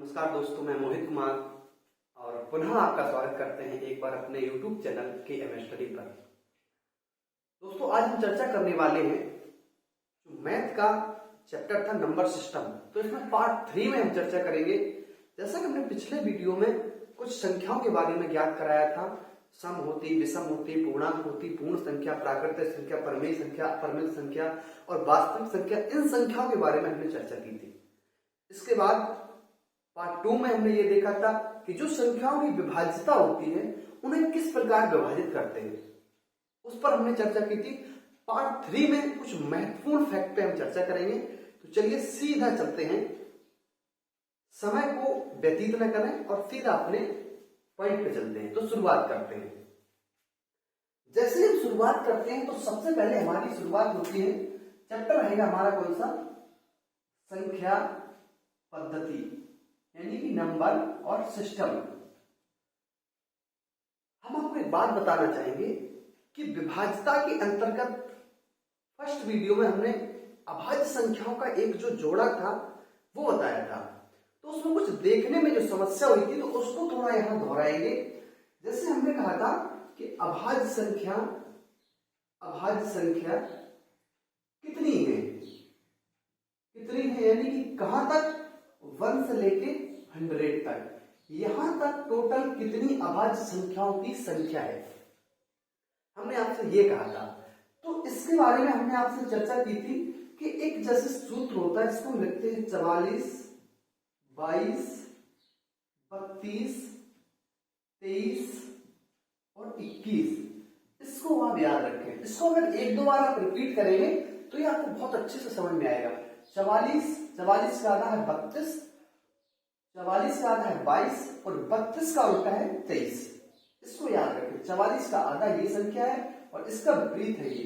नमस्कार दोस्तों, मैं मोहित कुमार और पुनः आपका स्वागत करते हैं एक बार अपने YouTube चैनल KM स्टडी पर। दोस्तों, आज हम चर्चा करने वाले हैं जो मैथ का चैप्टर था नंबर सिस्टम। तो इसमें पार्ट 3 में हम चर्चा करेंगे। जैसा कि हमने पिछले वीडियो में कुछ संख्याओं के बारे में ज्ञात कराया था, सम होती, विषम होती, पूर्णांक होती, पूर्ण संख्या, प्राकृतिक संख्या, परिमेय संख्या, अपरिमेय संख्या और वास्तविक संख्या, इन संख्याओं के बारे में हमने चर्चा की थी। इसके बाद पार्ट 2 में हमने ये देखा था कि जो संख्याओं की विभाज्यता होती है उन्हें किस प्रकार विभाजित करते हैं, उस पर हमने चर्चा की थी। पार्ट 3 में कुछ महत्वपूर्ण फैक्ट पे हम चर्चा करेंगे। तो चलिए सीधा चलते हैं, समय को व्यतीत न करें और सीधा अपने पॉइंट पे चलते हैं। तो शुरुआत करते हैं। जैसे हम शुरुआत करते हैं तो सबसे पहले हमारी शुरुआत होती है, चैप्टर रहेगा हमारा कौन सा, संख्या पद्धति, यानी कि नंबर और सिस्टम। हम आपको एक बात बताना चाहेंगे कि विभाज्यता के अंतर्गत फर्स्ट वीडियो में हमने अभाज्य संख्याओं का एक जो जोड़ा था वो बताया था। तो उसमें कुछ देखने में जो समस्या हुई थी तो उसको थोड़ा यहां दोहराएंगे। जैसे हमने कहा था कि अभाज्य संख्या कितनी है, यानी कि कहां तक, 1 से लेके 100 तक, यहां तक टोटल कितनी अभाज्य संख्याओं की संख्या है, हमने आपसे ये कहा था। तो इसके बारे में हमने आपसे चर्चा की थी कि एक जैसे सूत्र होता है, इसको हम लिखते हैं 44, 22, 32, 23 और 21। इसको आप याद रखें। इसको अगर एक दो बार आप रिपीट करेंगे तो ये आपको बहुत अच्छे से समझ में आएगा। 44 का आधा है 32, 44 का आधा है 22 और 32 का उल्टा है 23। इसको याद रखें। 44 का आधा ये संख्या है और इसका विपरीत है ये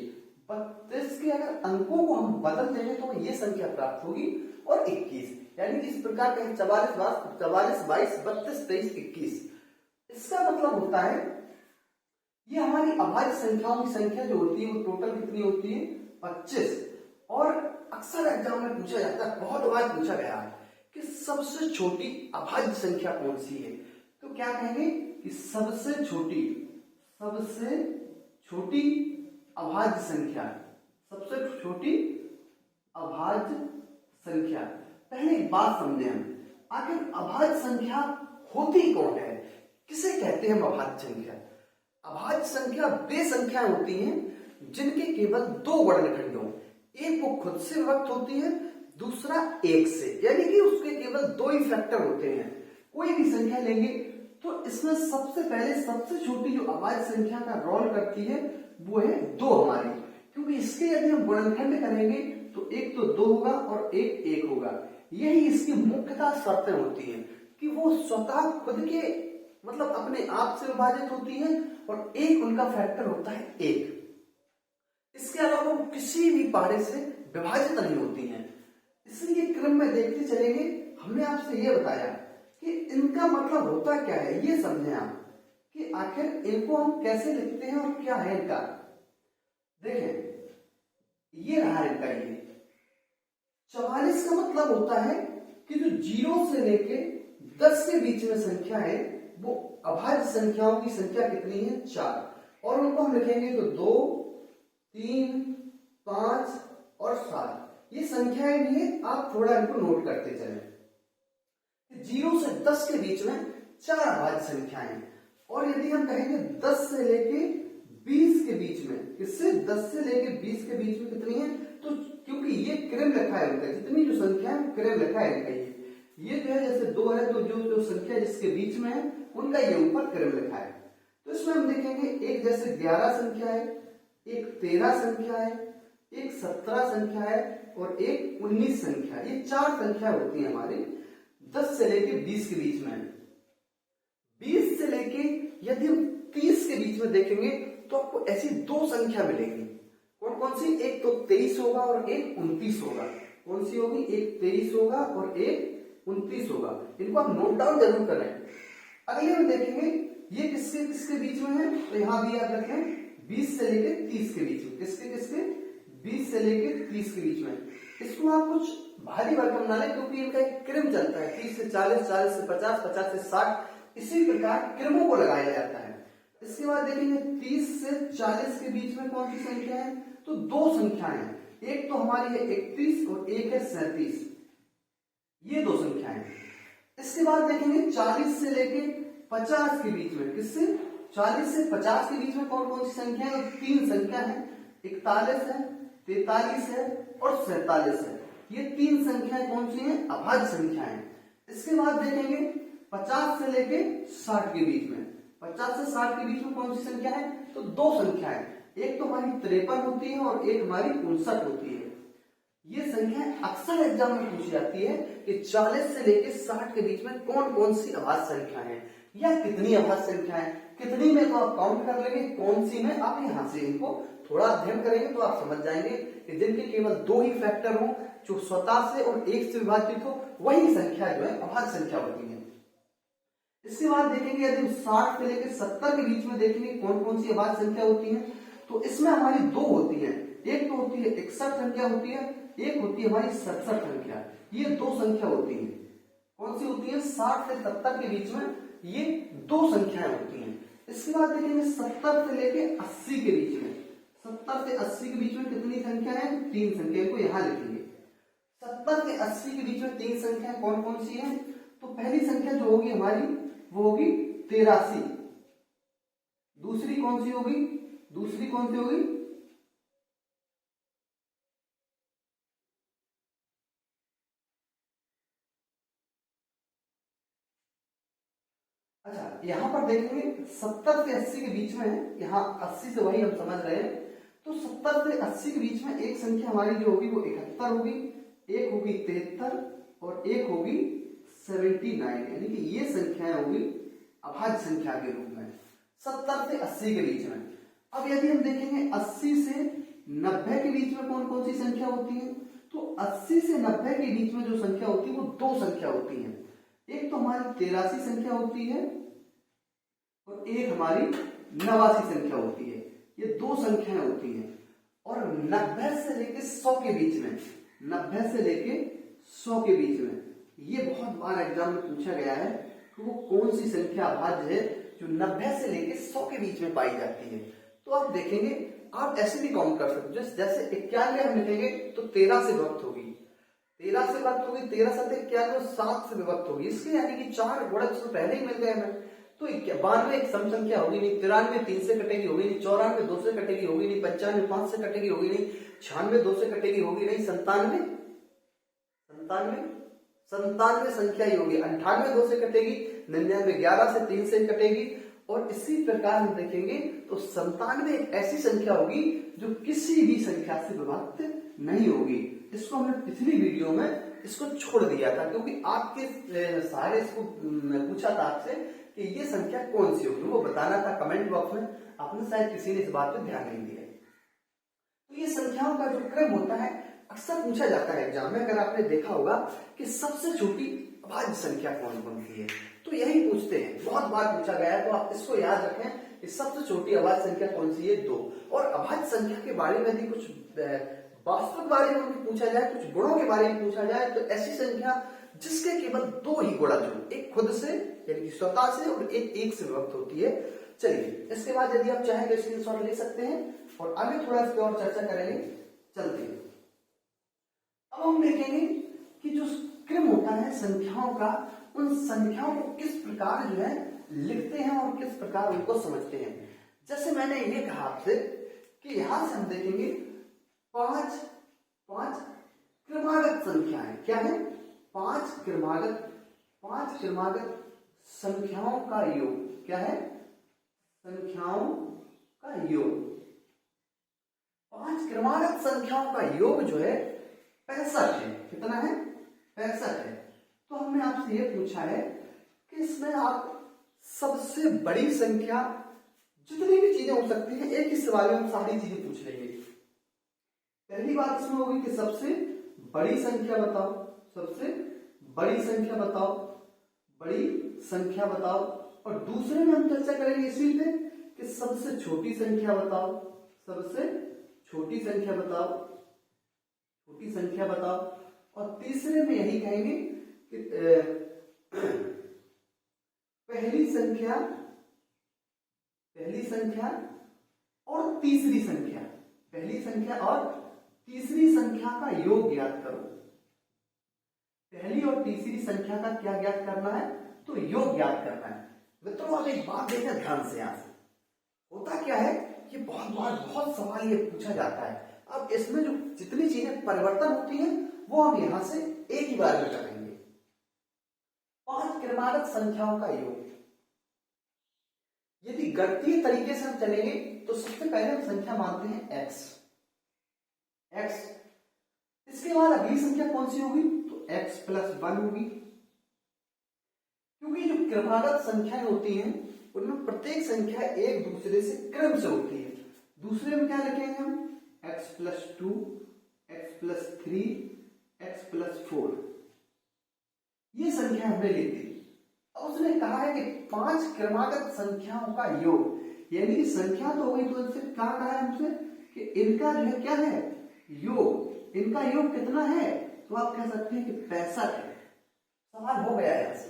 32 के अगर अंकों को हम बदल देंगे तो ये संख्या प्राप्त होगी और 21, यानी कि इस प्रकार का 44, 22, 32, 23, 21। इसका मतलब होता है ये हमारी अभाज्य संख्याओं की संख्या जो होती है वो टोटल कितनी होती है, 25। और अक्सर एग्जाम में पूछा जाता है, बहुत बार पूछा गया है कि सबसे छोटी अभाज्य संख्या कौन सी है। तो क्या कहेंगे कि सबसे छोटी अभाज्य संख्या, सबसे छोटी अभाज्य संख्या। पहले एक बात समझे हम, आखिर अभाज्य संख्या होती कौन है, किसे कहते हैं हम अभाज्य संख्या। अभाज्य संख्या वे संख्याएं होती हैं जिनके केवल दो वर्णखंड हों, एक वो खुद से विभक्त होती है, दूसरा एक से, यानी कि उसके केवल दो ही फैक्टर होते हैं। कोई भी संख्या लेंगे तो इसमें सबसे पहले सबसे छोटी जो अभाज्य संख्या का रोल करती है वो है 2 हमारी, क्योंकि इसके यदि हम गुणनखंड करेंगे तो एक तो 2 होगा और एक 1 होगा। यही इसकी मुख्यतः शर्तें होती हैं कि वो स्वतः खुद के मतलब अपने आप से विभाजित होती है और एक उनका फैक्टर होता है 1। इसके अलावा वो किसी भी पारे से विभाजित नहीं होती हैं। इसलिए क्रम में देखते चलेंगे। हमने आपसे ये बताया कि इनका मतलब होता क्या है, ये समझें आप कि आखिर इनको हम कैसे लिखते हैं और क्या है इनका। देखें, ये रहा इनका, ये 44 का मतलब होता है कि जो 0 से लेके 10 के बीच में संख्या है वो अभाज्य संख्याओं की संख्या कितनी है, 4। और उनको हम लिखेंगे तो 2, 3, 5 और 7। ये संख्याएं भी है, आप थोड़ा इनको नोट करते चलें। 0 से 10 के बीच में 4 अभाज्य संख्याएं, और यदि हम कहेंगे 10 से लेके 20 के बीच में, किससे, 10 से लेके 20 के बीच में कितनी है, तो क्योंकि ये क्रम लिखा है उनका, जितनी जो संख्या है क्रम लिखा है इनका, ये जो है जैसे 2 है तो जो संख्या जिसके बीच में है उनका ये ऊपर क्रम लिखा है। तो इसमें हम देखेंगे एक जैसे 11 संख्या है, एक 13 संख्या है, एक 17 संख्या है और एक 19 संख्या। ये 4 संख्या होती है हमारी 10 से लेके 20 के बीच में। 20 से लेके यदि हम 30 के बीच में देखेंगे तो आपको ऐसी 2 संख्या मिलेंगी। कौन कौन सी, एक तो 23 होगा और एक 29 होगा। कौन सी होगी, एक 23 होगा और एक 29 होगा। इनको आप नोट डाउन जरूर करें। अगले में देखेंगे ये किसके किसके बीच में है, तो यहां भी याद रखें 20 से लेके 30 के बीच में। किसके 20 से लेके 30 के बीच में। इसको आप कुछ भारी भरकम ना लें, क्योंकि इनका एक क्रम चलता है 30 से 40, 40 से 50, 50 से 60, इसी प्रकार क्रमों को लगाया जाता है। इसके बाद देखेंगे 30 से 40 के बीच में कौन सी संख्या है, तो दो संख्याएं हैं, एक तो हमारी है 31 और एक है 37, ये दो संख्याएं हैं। इसके बाद देखेंगे 40 से लेके 50 के बीच में, किससे 40 से 50 के बीच में कौन कौन सी संख्या है, तो तीन संख्या है, 41 है, 43 है और 47 है। ये तीन संख्याएं कौन सी हैं, अभाज्य संख्याएं। इसके बाद देखेंगे 50 से लेके 60 के बीच में, 50 से 60 के बीच में कौन सी संख्या है, तो दो संख्याएं, एक तो हमारी 53 होती है और एक हमारी 59 होती है। ये संख्या अक्सर एग्जाम में पूछी जाती है कि 40 से लेके 60 के बीच में कौन कौन सी अभाज्य संख्या है या कितनी अभाज्य संख्या है। कितनी में तो आप काउंट कर लेंगे, कौन सी में आप यहाँ से इनको थोड़ा अध्ययन करेंगे तो आप समझ जाएंगे कि जिनके केवल दो ही फैक्टर हो, जो स्वतः से और एक से विभाजित हो, वही संख्या जो है अभाज्य संख्या होती है। इसके बाद देखेंगे यदि 60 से लेकर 70 के बीच में देखेंगे कौन कौन सी अभाज्य संख्या होती है, तो इसमें हमारी दो होती है, एक तो होती है 61 संख्या होती है, एक होती है हमारी 67 संख्या। ये दो संख्या होती है, कौन सी होती है, 60 से 70 के बीच में ये दो संख्याएं होती हैं। इसके बाद देखेंगे 70 से लेके 80 के बीच में, 70 से 80 के बीच में कितनी संख्या है, तीन संख्या को यहां लिखेंगे। 70 से 80 के बीच में तीन संख्याएं कौन कौन सी हैं, तो पहली संख्या जो होगी हमारी वो होगी 83, दूसरी कौन सी होगी, दूसरी कौन सी होगी, अच्छा यहां पर देखेंगे 70 से 80 के बीच में है, यहाँ 80 से वही हम समझ रहे हैं, तो 70 से 80 के बीच में एक संख्या हमारी जो होगी वो 71 होगी, एक होगी 73 और एक होगी 79, यानी कि ये संख्याएं होगी अभाज्य संख्या के रूप में 70 से 80 के बीच में। अब यदि हम देखेंगे 80 से 90 के बीच में कौन कौन सी संख्या होती है, तो 80 से 90 के बीच में जो संख्या होती है वो दो संख्या होती है, एक तो हमारी 83 संख्या होती है और एक हमारी 89 संख्या होती है। ये दो संख्याएं होती हैं। और 90 से लेके 100 के बीच में, 90 से लेके 100 के बीच में, ये बहुत बार एग्जाम में पूछा गया है कि वो कौन सी संख्या अभाज्य है जो 90 से लेके 100 के बीच में पाई जाती है। तो आप देखेंगे, आप ऐसे भी काउंट कर सकते हो, जैसे 91 हम लिखेंगे तो 13 से विभक्त होगी, 13 से विभक्त होगी, 13 7 91, 7 से विभक्त होगी, इसके यानी कि 4 गुणक तो पहले ही मिल गए हमें। तो 92 एक सम संख्या होगी नहीं, 93 3 से कटेगी होगी नहीं, 94 2 से कटेगी होगी नहीं, 95 5 से कटेगी होगी नहीं, 96 2 से कटेगी होगी नहीं, 97 संख्या ही होगी, 98 2 से कटेगी, 99 11 से 3 से कटेगी, और इसी प्रकार हम देखेंगे तो 97 एक ऐसी संख्या होगी जो किसी भी संख्या से विभक्त नहीं होगी। इसको हमने पिछली वीडियो में इसको छोड़ दिया था, क्योंकि आपके सारे इसको पूछा था आपसे कि ये संख्या कौन सी होगी, वो बताना था कमेंट बॉक्स में, आपने शायद किसी ने इस बात पे ध्यान नहीं दिया। तो ये संख्याओं का जो क्रम होता है अक्सर पूछा जाता है एग्जाम में, अगर आपने देखा होगा कि सबसे छोटी अभाज्य संख्या कौन कौन सी है, तो यही पूछते हैं, बहुत बार पूछा गया है। तो आप इसको याद रखें कि सबसे छोटी अभाज्य संख्या कौन सी है, 2। और अभाज्य संख्या के बारे में यदि कुछ वास्तविक बारे में भी पूछा जाए, कुछ गुणों के बारे में पूछा जाए, तो ऐसी संख्या जिसके केवल दो ही गुणज हो, एक खुद से यानी कि स्वतः से और एक से विभक्त होती है। चलिए इसके बाद यदि आप चाहें तो स्क्रीनशॉट ले सकते हैं और आगे थोड़ा इस पर और चर्चा करेंगे। चलते हैं, अब हम देखेंगे कि जो क्रम होता है संख्याओं का, उन संख्याओं को किस प्रकार जो है लिखते हैं और किस प्रकार उनको समझते हैं। जैसे मैंने ये कहा आपसे कि यहां से हम देखेंगे पांच क्रमागत संख्याएं, क्या है, पांच क्रमागत संख्याओं का योग, क्या है, संख्याओं का योग। पांच क्रमागत संख्याओं का योग जो है 65 है। कितना है, 65 है। तो हमने आपसे ये पूछा है कि इसमें आप सबसे बड़ी संख्या, जितनी भी चीजें हो सकती हैं, एक ही सवाल में हम सारी चीजें पूछ लेंगे। पहली बात इसमें होगी कि सबसे बड़ी संख्या बताओ, सबसे बड़ी संख्या बताओ, बड़ी संख्या बताओ। और दूसरे में हम चर्चा करेंगे इसी पे कि सबसे छोटी संख्या बताओ, सबसे छोटी संख्या बताओ। छोटी संख्या बताओ। और तीसरे में यही कहेंगे कि पहली संख्या और तीसरी संख्या, पहली संख्या और तीसरी संख्या का योग ज्ञात करो। पहली और तीसरी संख्या का क्या ज्ञात करना है? तो योग ज्ञात करना है। मित्रों अब एक बात देखना ध्यान से, यहां से होता क्या है, ये बहुत सवाल ये पूछा जाता है। अब इसमें जो जितनी चीजें परिवर्तन होती हैं वो हम यहां से एक ही बार में करेंगे। 5 क्रमागत संख्याओं का योग। यदि गणितीय तरीके से हम चलेंगे तो सबसे पहले हम संख्या मानते हैं x। इसके बाद अगली संख्या कौन सी होगी? तो x + 1 होगी। क्योंकि जो क्रमागत संख्याएं होती हैं उनमें प्रत्येक संख्या एक दूसरे से क्रम से होती है। दूसरे में क्या लिखेंगे हम? x + 2, x + 3, x + 4। ये संख्या हमने लिख दी। अब उसने कहा है कि 5 क्रमागत संख्याओं का योग, यानी कि संख्या तो होगी, तो इससे क्या कहा है हमसे कि इनका जो है क्या है? योग। इनका योग कितना है? तो आप कह सकते हैं कि 65 है। सवाल हो गया है, ऐसे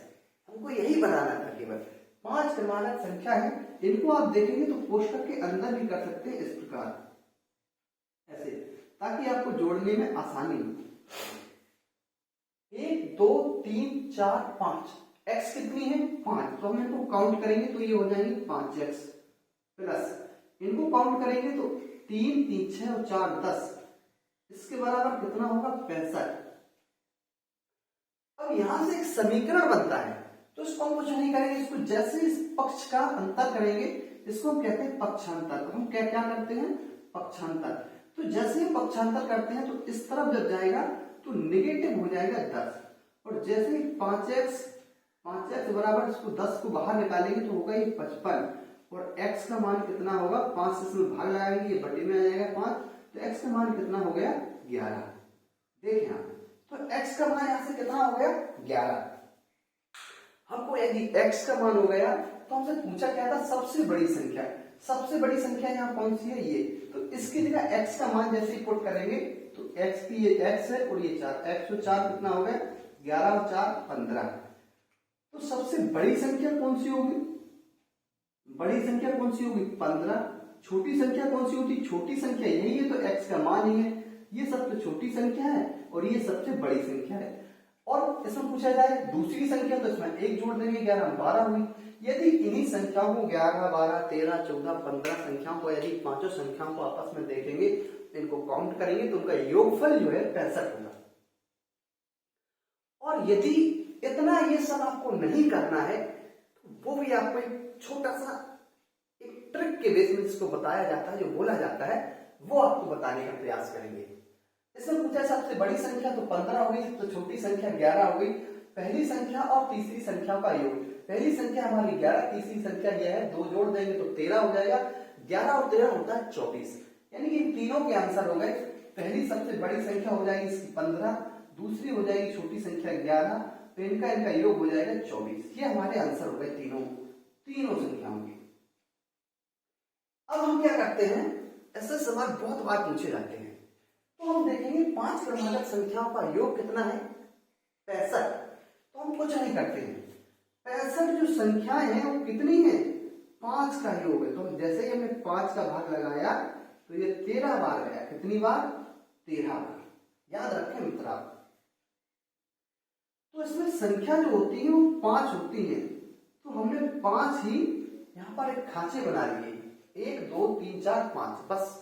हमको यही बनाना था केवल। 5 क्रमागत संख्या है, इनको आप देखेंगे तो कोष्ठक के अंदर भी कर सकते हैं इस प्रकार, ऐसे, ताकि आपको जोड़ने में आसानी हो। 1 2 3 4 5, x कितनी है? 5, तो हम इनको काउंट करेंगे तो ये हो जाएंगे 5x प्लस, इनको काउंट करेंगे तो 3 3 6 और 4 10, इसके बराबर कितना होगा? 65। अब यहां से एक समीकरण बनता है, तो इसको हम कुछ नहीं करेंगे, इसको जैसे इस पक्ष का अंतर करेंगे, इसको हम कहते हैं पक्षांतर। हम क्या करते हैं? पक्षांतर। तो जैसे ही पक्षांतर करते हैं तो इस तरफ जब जाएगा तो निगेटिव हो जाएगा 10, और जैसे ही 5x बराबर, इसको 10 को बाहर निकालेंगे तो होगा ये 55, और x का मान कितना होगा? 5 से इसमें भाग लगाएंगे, ये बटे में आ जाएगा 5, तो x का मान कितना हो गया? 11। देखिए आप, तो x का मान यहां से कितना हो गया? 11। हमको यदि x का मान हो गया तो हमसे पूछा क्या था? सबसे बड़ी संख्या। सबसे बड़ी संख्या यहाँ कौन सी है? ये। तो इसकी जगह x का मान जैसे ही पुट करेंगे तो x की ये x है और ये 4, x और 4 कितना हो गया? 11 और 4 15। तो सबसे बड़ी संख्या कौन सी होगी? बड़ी संख्या कौन सी होगी? 15। छोटी संख्या कौन सी होती? छोटी संख्या यही है, तो x का मान ही है। ये सब तो छोटी संख्या है और ये सबसे बड़ी संख्या है। और इसमें पूछा जाए दूसरी संख्या, तो इसमें 1 जोड़ देंगे, 11 12 हुई। यदि इन्हीं संख्याओं को 11 12 13 14 15 संख्याओं को, यदि पांचों संख्याओं को आपस में देखेंगे, इनको काउंट करेंगे तो उनका योगफल जो है 65 होगा। और यदि इतना ये सब आपको नहीं करना है तो वो भी आपको एक छोटा सा एक ट्रिक के बेस में जिसको बताया जाता है, जो बोला जाता है, वो आपको बताने का प्रयास करेंगे। इसमें पूछा सबसे बड़ी संख्या तो 15 हो गई, तो छोटी संख्या 11 हो गई। पहली संख्या और तीसरी संख्या का योग। पहली संख्या हमारी 11, तीसरी संख्या यह है, 2 जोड़ देंगे तो 13 हो जाएगा। 11 और 13 होता है 24, यानी कि इन तीनों के आंसर हो गए। पहली सबसे बड़ी संख्या हो जाएगी इसकी 15, दूसरी हो जाएगी छोटी संख्या 11, तो इनका योग हो जाएगा 24। ये हमारे आंसर हो गए तीनों संख्याओं के। अब हम क्या करते हैं, ऐसे सवाल बहुत बार पूछे जाते हैं, तो हम देखेंगे 5 क्रमागत संख्याओं का योग कितना है? 65। तो हम कुछ नहीं करते हैं, 65 जो संख्याएं हैं वो कितनी है? 5 का योग है। तो जैसे ही हमने 5 का भाग लगाया तो ये 13 बार गया। कितनी बार? 13 बार। याद रखें मित्र आप। तो इसमें संख्या जो होती है वो 5 होती है, तो हमने 5 ही यहां पर एक खांचे बना लिए, 1 2 3 4 5, बस।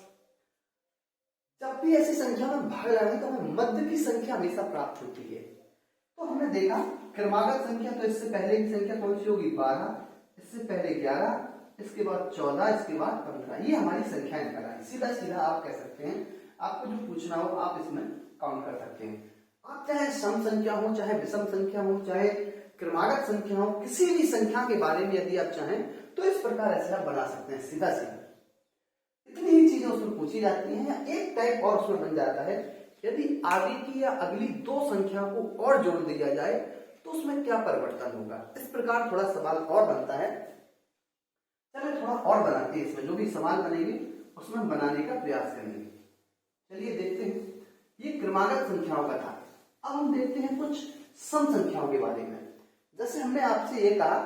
जब भी ऐसी संख्या में भाग लगाएं तो हमें मध्य की संख्या हमेशा प्राप्त होती है। तो हमने देखा क्रमागत संख्या, तो इससे पहले की संख्या कौन सी होगी? 12, इससे पहले 11, इसके बाद 14, इसके बाद 15। ये हमारी संख्याएं लगाई। सीधा सीधा आप कह सकते हैं, आपको जो पूछना हो आप इसमें काउंट कर सकते हैं। आप चाहे सम संख्या हो, चाहे विषम संख्या हो, चाहे क्रमागत संख्या हो, किसी भी संख्या के बारे में यदि आप चाहें तो इस प्रकार ऐसे आप बना सकते हैं सीधा सीधा। इतनी ही चीजें उसमें पूछी जाती हैं, या एक टाइप और उसमें बन जाता है, यदि आगे की या अगली 2 संख्या को और जोड़ दिया जाए तो उसमें क्या परिवर्तन होगा। इस प्रकार थोड़ा सवाल और बनता है। चलिए थोड़ा और बनाते हैं, इसमें जो भी सवाल बनेंगे उसमें हम बनाने का प्रयास करेंगे। चलिए देखते हैं। ये क्रमागत संख्याओं का था। अब हम देखते हैं कुछ सम संख्याओं के बारे में। जैसे हमने आपसे ये कहा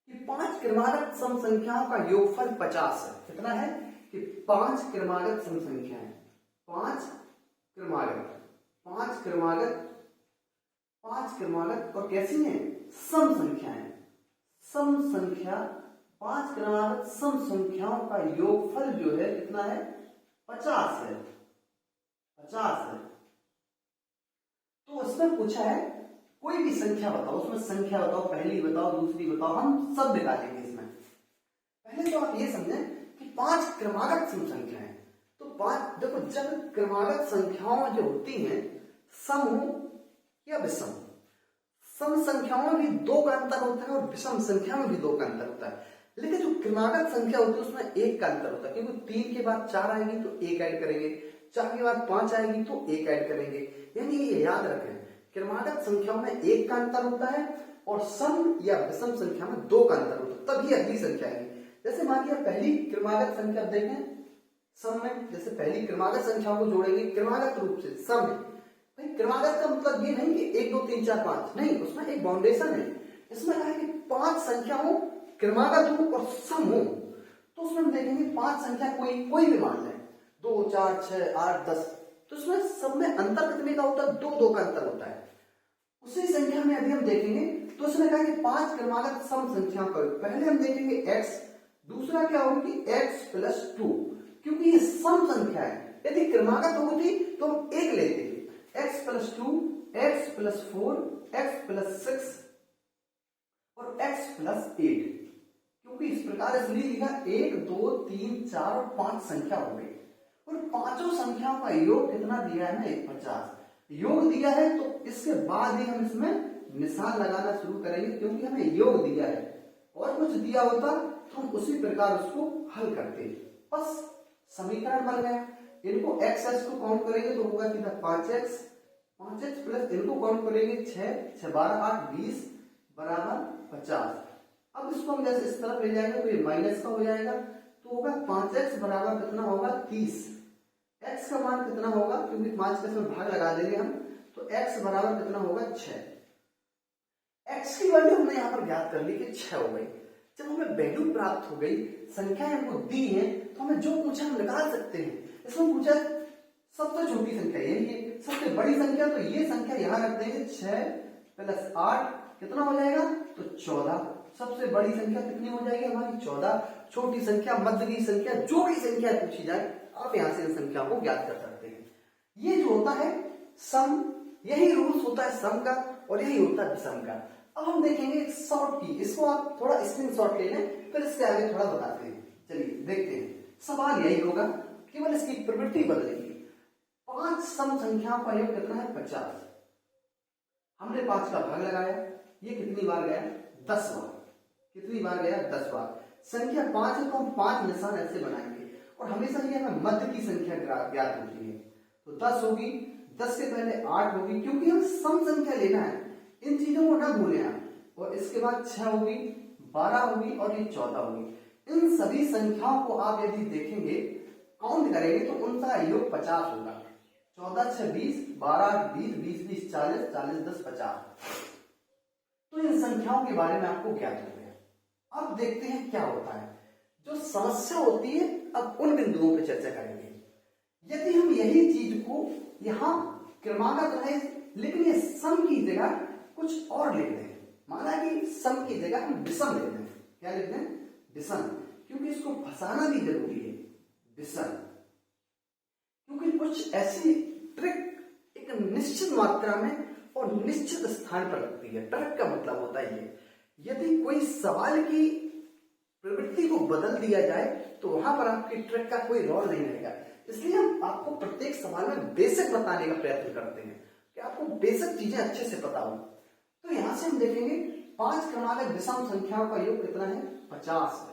कि 5 क्रमागत सम संख्याओं का योगफल 50 है। कितना है कि 5 क्रमागत सम संख्याएं, 5 क्रमागत और कैसी हैं? सम संख्याएं। सम संख्या 5 क्रमागत सम संख्याओं का योगफल जो है कितना है? 50 है। 50 है। तो उसमें पूछा है कोई भी संख्या बताओ, उसमें संख्या बताओ, पहली बताओ, दूसरी बताओ, हम सब निकालेंगे इसमें। पहले तो आप ये समझें कि 5 क्रमागत सम संख्या है। तो 5 देखो, जब क्रमागत संख्याओं जो होती हैं सम हो या विषम, सम संख्याओं में भी 2 का अंतर होता है और विषम संख्या में भी 2 का अंतर होता है। लेकिन जो क्रमागत संख्या होती है उसमें 1 का अंतर होता है, क्योंकि 3 के बाद 4 आएगी तो 1 ऐड करेंगे, 4 के बाद 5 आएगी तो 1 ऐड करेंगे। यानी ये याद रखें, क्रमागत संख्याओं में 1 का अंतर होता है और सम या विषम संख्या में 2 का अंतर होता है, तभी अगली संख्या आएगी। जैसे मान लिया पहली क्रमागत संख्या देखें सम में, जैसे पहली क्रमागत संख्याओं को जोड़ेंगे क्रमागत रूप से सम में। भाई क्रमागत का मतलब ये नहीं कि 1 2 3 4 5, नहीं, उसमें एक बाउंडेशन है। इसमें कहा है कि 5 संख्याओं क्रमागत हो और सम हो। तो उसमें हम देखेंगे 5 संख्या कोई भी मान लें, 2 4 6 8 10, तो उसमें सब में अंतर कितने का होता है? 2 का अंतर होता है। उसी संख्या में यदि हम देखेंगे तो उसने कहा कि 5 क्रमागत सम संख्याओं का पहले हम देखेंगे x, दूसरा क्या होगा कि x प्लस 2, क्योंकि ये सम संख्या है। यदि क्रमागत होती तो हम 1 लेते, x plus 2, x plus 4, x plus 6 और x प्लस 8, क्योंकि इस प्रकार इसलिए लिखा 1 2 3 4 और 5 संख्या हो गई और पांचों संख्याओं का योग कितना दिया है ना? 50 योग दिया है। तो इसके बाद ही हम इसमें निशान लगाना शुरू करेंगे, क्योंकि हमें योग दिया है। और कुछ दिया होता तो हम उसी प्रकार उसको हल करते। बस समीकरण बन गया। इनको x को काउंट करेंगे तो होगा कितना? 5x प्लस इनको काउंट करेंगे 6 6 12 8 20 बराबर 50। अब इसको हम जैसे इस तरफ ले जाएंगे तो ये माइनस का हो जाएगा, तो होगा 5x बराबर कितना होगा? 30। x का मान कितना होगा? क्योंकि 5 का इसमें भाग लगा देंगे हम, तो x बराबर कितना होगा? 6। x की वैल्यू हमने यहाँ पर ज्ञात कर ली कि 6 हो गई। जब हमें वैल्यू प्राप्त हो गई, संख्याएं हमको दी हैं, तो हमें जो पूछा हम निकाल सकते हैं। इसमें पूछा सबसे छोटी संख्या यही है, सबसे बड़ी संख्या तो ये संख्या यहाँ रख देंगे, 6 प्लस 8 कितना हो जाएगा? तो 14। सबसे बड़ी संख्या कितनी हो जाएगी हमारी? 14। छोटी संख्या, मध्य की संख्या, जो भी संख्या पूछी जाए आप यहाँ से इन संख्याओं को ज्ञात कर सकते हैं। ये जो होता है सम, यही रूल्स होता है सम का और यही होता है विषम का। अब हम देखेंगे एक शॉर्ट की, इसको आप थोड़ा स्क्रीनशॉट ले लें, फिर इसके आगे थोड़ा बताते हैं। चलिए देखते हैं। सवाल यही होगा, केवल इसकी प्रवृत्ति बदलेगी। 5 सम संख्याओं का योग कितना है? 50। हमने 5 का भाग लगाया, ये कितनी बार गया? 10 बार। कितनी बार गया? 10 बार। संख्या 5 है तो हम 5 निशान ऐसे बनाएंगे और हमेशा ये हमें मध्य की संख्या ज्ञात होती है। तो 10 होगी, 10 के पहले 8 होगी, क्योंकि हम सम संख्या लेना है, इन चीजों को ना भूलें आप। और इसके बाद 6 होगी, 12 होगी और ये 14 होगी। इन सभी संख्याओं को आप यदि देखेंगे, काउंट करेंगे तो उनका योग 50 होगा। 14 6 20, 12 20, 20 20 40, 40 10 50। तो इन संख्याओं के बारे में आपको ज्ञात हो गया। अब देखते हैं क्या होता है। जो समस्या होती है, अब उन बिंदुओं पर चर्चा करेंगे। यदि हम यही चीज को यहाँ क्रमागत रहे, लेकिन ये सम की जगह कुछ और लिख दें, माना कि सम की जगह हम विषम लिख दें। क्या लिख दें? विषम, क्योंकि इसको फंसाना भी जरूरी है। विषम, क्योंकि कुछ ऐसी ट्रिक एक निश्चित मात्रा में और निश्चित स्थान पर लगती है। ट्रिक का मतलब होता है ये, यदि कोई सवाल की प्रवृत्ति को बदल दिया जाए तो वहां पर आपकी ट्रिक का कोई रोल नहीं रहेगा। इसलिए हम आपको प्रत्येक सवाल में बेसिक बताने का प्रयत्न करते हैं कि आपको बेसिक चीजें अच्छे से पता हो। तो यहां से हम देखेंगे 5 क्रमागत विषम संख्याओं का योग कितना है? 50 है।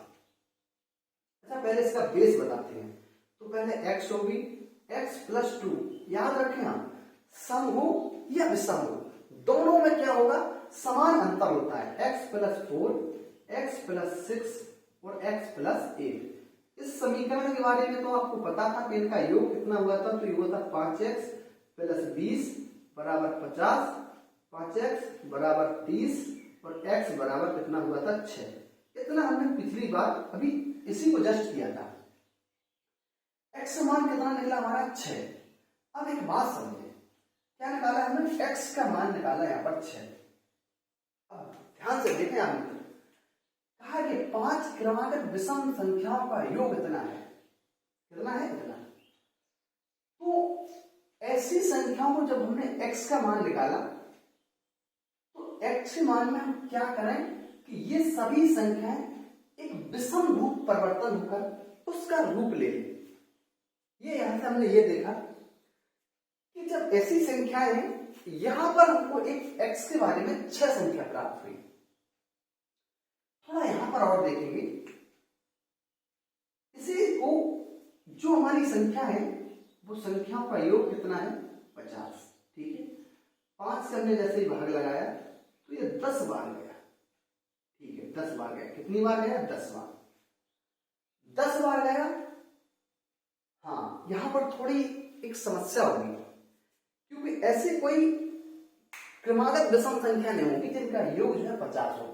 अच्छा, पहले इसका बेस बताते हैं। तो पहले x होगी, x प्लस 2। याद रखें आप, सम हो या विषम हो, दोनों में क्या होगा? समान अंतर होता है। x प्लस 4, x प्लस 6 और x प्लस 8। इस समीकरण के बारे में तो आपको पता था कि इनका योग कितना हुआ था, तो ये हुआ था 5x प्लस 20 बराबर 50, 5x बराबर 30 और x बराबर कितना हुआ था 6। इतना हमने पिछली बार अभी इसी को जस्ट किया था। x का मान कितना निकला हमारा 6। अब एक बात समझे, क्या निकाला हमने, x का मान निकाला यहाँ पर 6। अब ध्यान से देखें आप, कहा कि 5 क्रमागत विषम संख्याओं का योग इतना है, कितना है, इतना। तो ऐसी संख्याओं को जब हमने x का मान निकाला तो x के मान में हम क्या करें कि ये सभी संख्याएं एक विषम रूप परिवर्तन होकर उसका रूप ले लें। ये यहां से हमने ये देखा कि जब ऐसी संख्याएं हैं, यहां पर हमको एक x के बारे में 6 संख्या प्राप्त हुई। थोड़ा यहां पर और देखेंगे, इसी को जो हमारी संख्या है वो संख्याओं का योग कितना है, 50। ठीक है, 5 से हमने जैसे ही भाग लगाया तो ये 10 बार गया। ठीक है, 10 बार गया। कितनी बार गया, 10 बार। 10 बार गया। हाँ, यहां पर थोड़ी एक समस्या होगी, क्योंकि ऐसे कोई क्रमागत विषम संख्या नहीं होगी जिनका योग जो है 50 हो,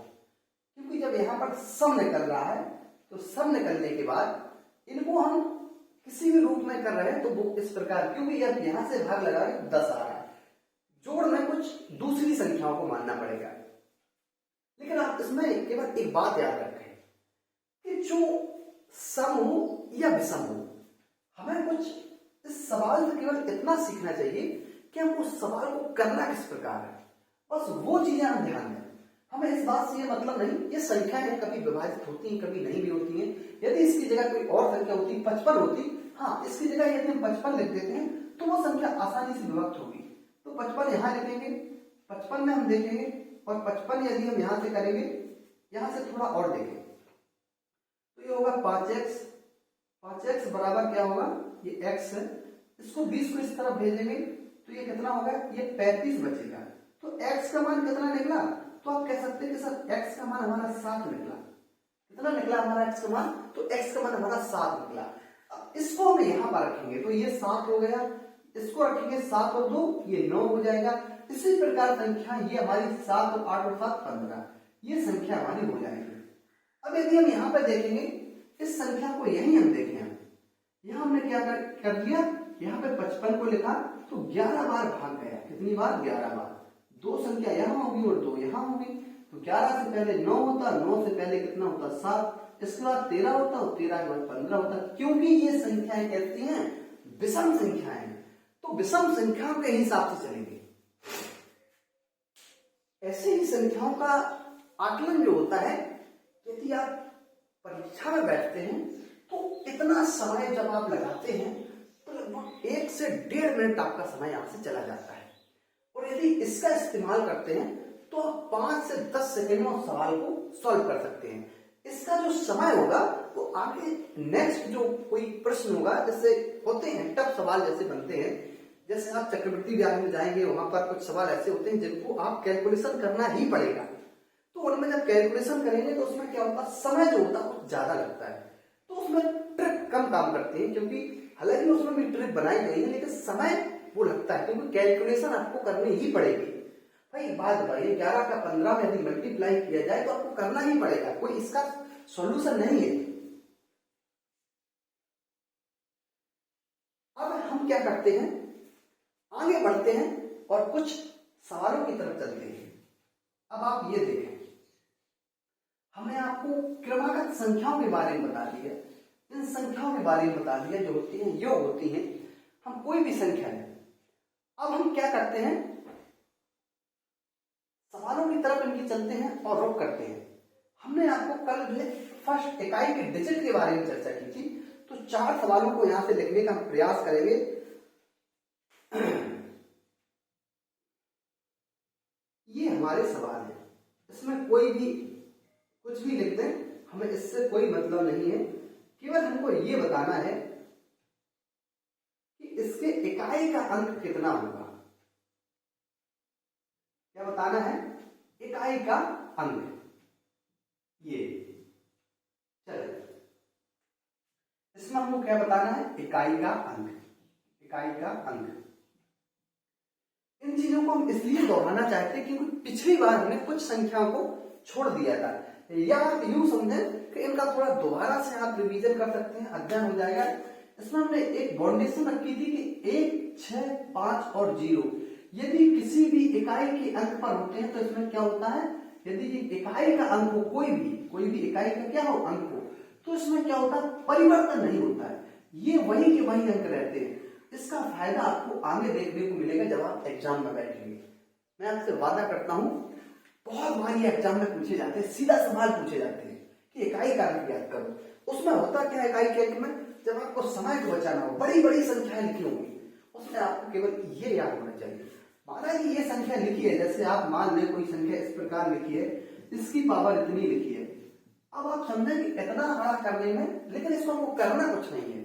क्योंकि जब यहां पर सम निकल रहा है तो सम निकलने के बाद इनको हम किसी भी रूप में कर रहे हैं तो वो इस प्रकार, क्योंकि अब यहां से भाग लगा के 10 आ रहा है, जोड़ में कुछ दूसरी संख्याओं को मानना पड़ेगा। लेकिन आप इसमें केवल एक बात याद रखें कि जो सम हो या विषम हो, हमें कुछ इस सवाल से केवल इतना सीखना चाहिए कि हम उस सवाल को करना किस प्रकार है, बस वो चीजें हम ध्यान दें। हमें इस बात से ये मतलब नहीं ये संख्या है कभी विभाजित होती हैं कभी नहीं भी होती हैं। यदि इसकी जगह कोई और संख्या होती 55 होती, हाँ इसकी जगह यदि हम 55 लिख देते हैं तो वो संख्या आसानी से विभक्त होगी। तो 55 यहाँ लिखेंगे, 55 में हम देखेंगे, और 55 यदि हम यहाँ से करेंगे, यहाँ से थोड़ा और देखें तो ये होगा 5x। 5x बराबर क्या होगा, ये x है, इसको 20 को इस तरफ भेजेंगे तो ये कितना होगा, ये 35 बचेगा। तो x का मान कितना निकला, तो आप कह सकते हैं कि सर x का मान हमारा 7 निकला। कितना निकला हमारा x का मान, तो x का मान हमारा 7 निकला। अब इसको हम यहाँ पर रखेंगे तो ये 7 हो गया, इसको रखेंगे 7 और 2 ये 9 हो जाएगा। इसी प्रकार संख्या ये हमारी 7 और 8 और 7 15, ये संख्या हमारी हो जाएगी। अब यदि हम यहाँ पर देखेंगे इस संख्या को, यही हम देखें, यहाँ हमने क्या कर दिया, यहाँ पे 55 को लिखा तो 11 बार भाग गया। कितनी बार, 11 बार। दो संख्या यहाँ होगी और 2 यहाँ होगी, तो 11 से पहले 9 होता, 9 से पहले कितना होता, 7, इसके बाद 13 होता और 13 के बाद 15 होता, क्योंकि ये संख्याएं कहती हैं विषम संख्याएं, तो विषम संख्याओं के हिसाब से चलेंगे। ऐसे ही संख्याओं का आकलन जो होता है, यदि आप परीक्षा में बैठते हैं तो इतना समय जब आप लगाते हैं तो लगभग 1 से 1.5 मिनट आपका समय यहां से चला जाता है, और यदि इसका इस्तेमाल करते हैं तो आप 5 से 10 सेकेंड में सवाल को सॉल्व कर सकते हैं। इसका जो समय होगा वो आगे नेक्स्ट जो कोई प्रश्न होगा, जैसे होते हैं टफ सवाल जैसे बनते हैं, जैसे आप चक्रवृद्धि व्याख्या में जाएंगे वहां पर कुछ सवाल ऐसे होते हैं जिनको आप कैलकुलेशन करना ही पड़ेगा, तो उनमें जब कैलकुलेशन करेंगे तो उसमें क्या होता है, समय जो होता है वो ज्यादा लगता है, तो उसमें ट्रिक कम काम करते हैं, क्योंकि हालांकि उसमें भी ट्रिक बनाई गई है लेकिन समय वो लगता है, क्योंकि कैलकुलेशन आपको करनी ही पड़ेगी। भाई बात बताइए, 11 का 15 में यदि मल्टीप्लाई किया जाए तो आपको करना ही पड़ेगा, कोई इसका सॉल्यूशन नहीं है। अब हम क्या करते हैं, आगे बढ़ते हैं और कुछ सवालों की तरफ चलते हैं। अब आप ये देखें, हमने आपको क्रमागत संख्याओं के बारे में बता दिया, इन संख्याओं के बारे में बता दिया जो होती हैं योग होती हैं, हम कोई भी संख्या है। अब हम क्या करते हैं, सवालों की तरफ इनकी चलते हैं और रुक करते हैं। हमने आपको कल जो है फर्स्ट इकाई के डिजिट के बारे में चर्चा की थी, तो 4 सवालों को यहां से लिखने का हम प्रयास करेंगे। ये हमारे सवाल है, इसमें कोई भी कुछ भी लिख दें, हमें इससे कोई मतलब नहीं है, केवल हमको ये बताना है कि इसके इकाई का अंक कितना होगा। क्या बताना है, इकाई का अंक। ये चलिए इसमें हमको क्या बताना है, इकाई का अंक, इकाई का अंक। इन चीजों को हम इसलिए दोहराना चाहते हैं क्योंकि पिछली बार हमने कुछ संख्याओं को छोड़ दिया था, या आप यूं समझें कि इनका थोड़ा दोबारा से आप रिवीजन कर सकते हैं, अध्ययन हो जाएगा। इसमें हमने एक बाउंडेशन रखी थी कि 1, 6, 5 और 0 यदि किसी भी इकाई के अंक पर होते हैं तो इसमें क्या होता है, यदि इकाई का अंक हो, कोई भी इकाई का क्या हो, अंक हो, तो इसमें क्या होता है, परिवर्तन नहीं होता है, ये वही के वही अंक रहते हैं। इसका फायदा आपको आगे देखने को मिलेगा जब आप एग्जाम में बैठेंगे। मैं आपसे वादा करता हूं, बहुत बार ये एग्जाम में पूछे जाते हैं, सीधा सवाल पूछे जाते हैं कि इकाई का अंक याद करो। उसमें होता क्या है इकाई के अंक में, जब आपको समय को बचाना हो, बड़ी बड़ी संख्याएं लिखी होंगी, उसमें आपको केवल ये याद होना चाहिए। माना कि ये संख्या लिखी है, जैसे आप मान लें कोई संख्या इस प्रकार लिखी है, इसकी पावर इतनी लिखी है। अब आप समझें कि इतना बड़ा करने में, लेकिन इसको हमको करना कुछ नहीं है,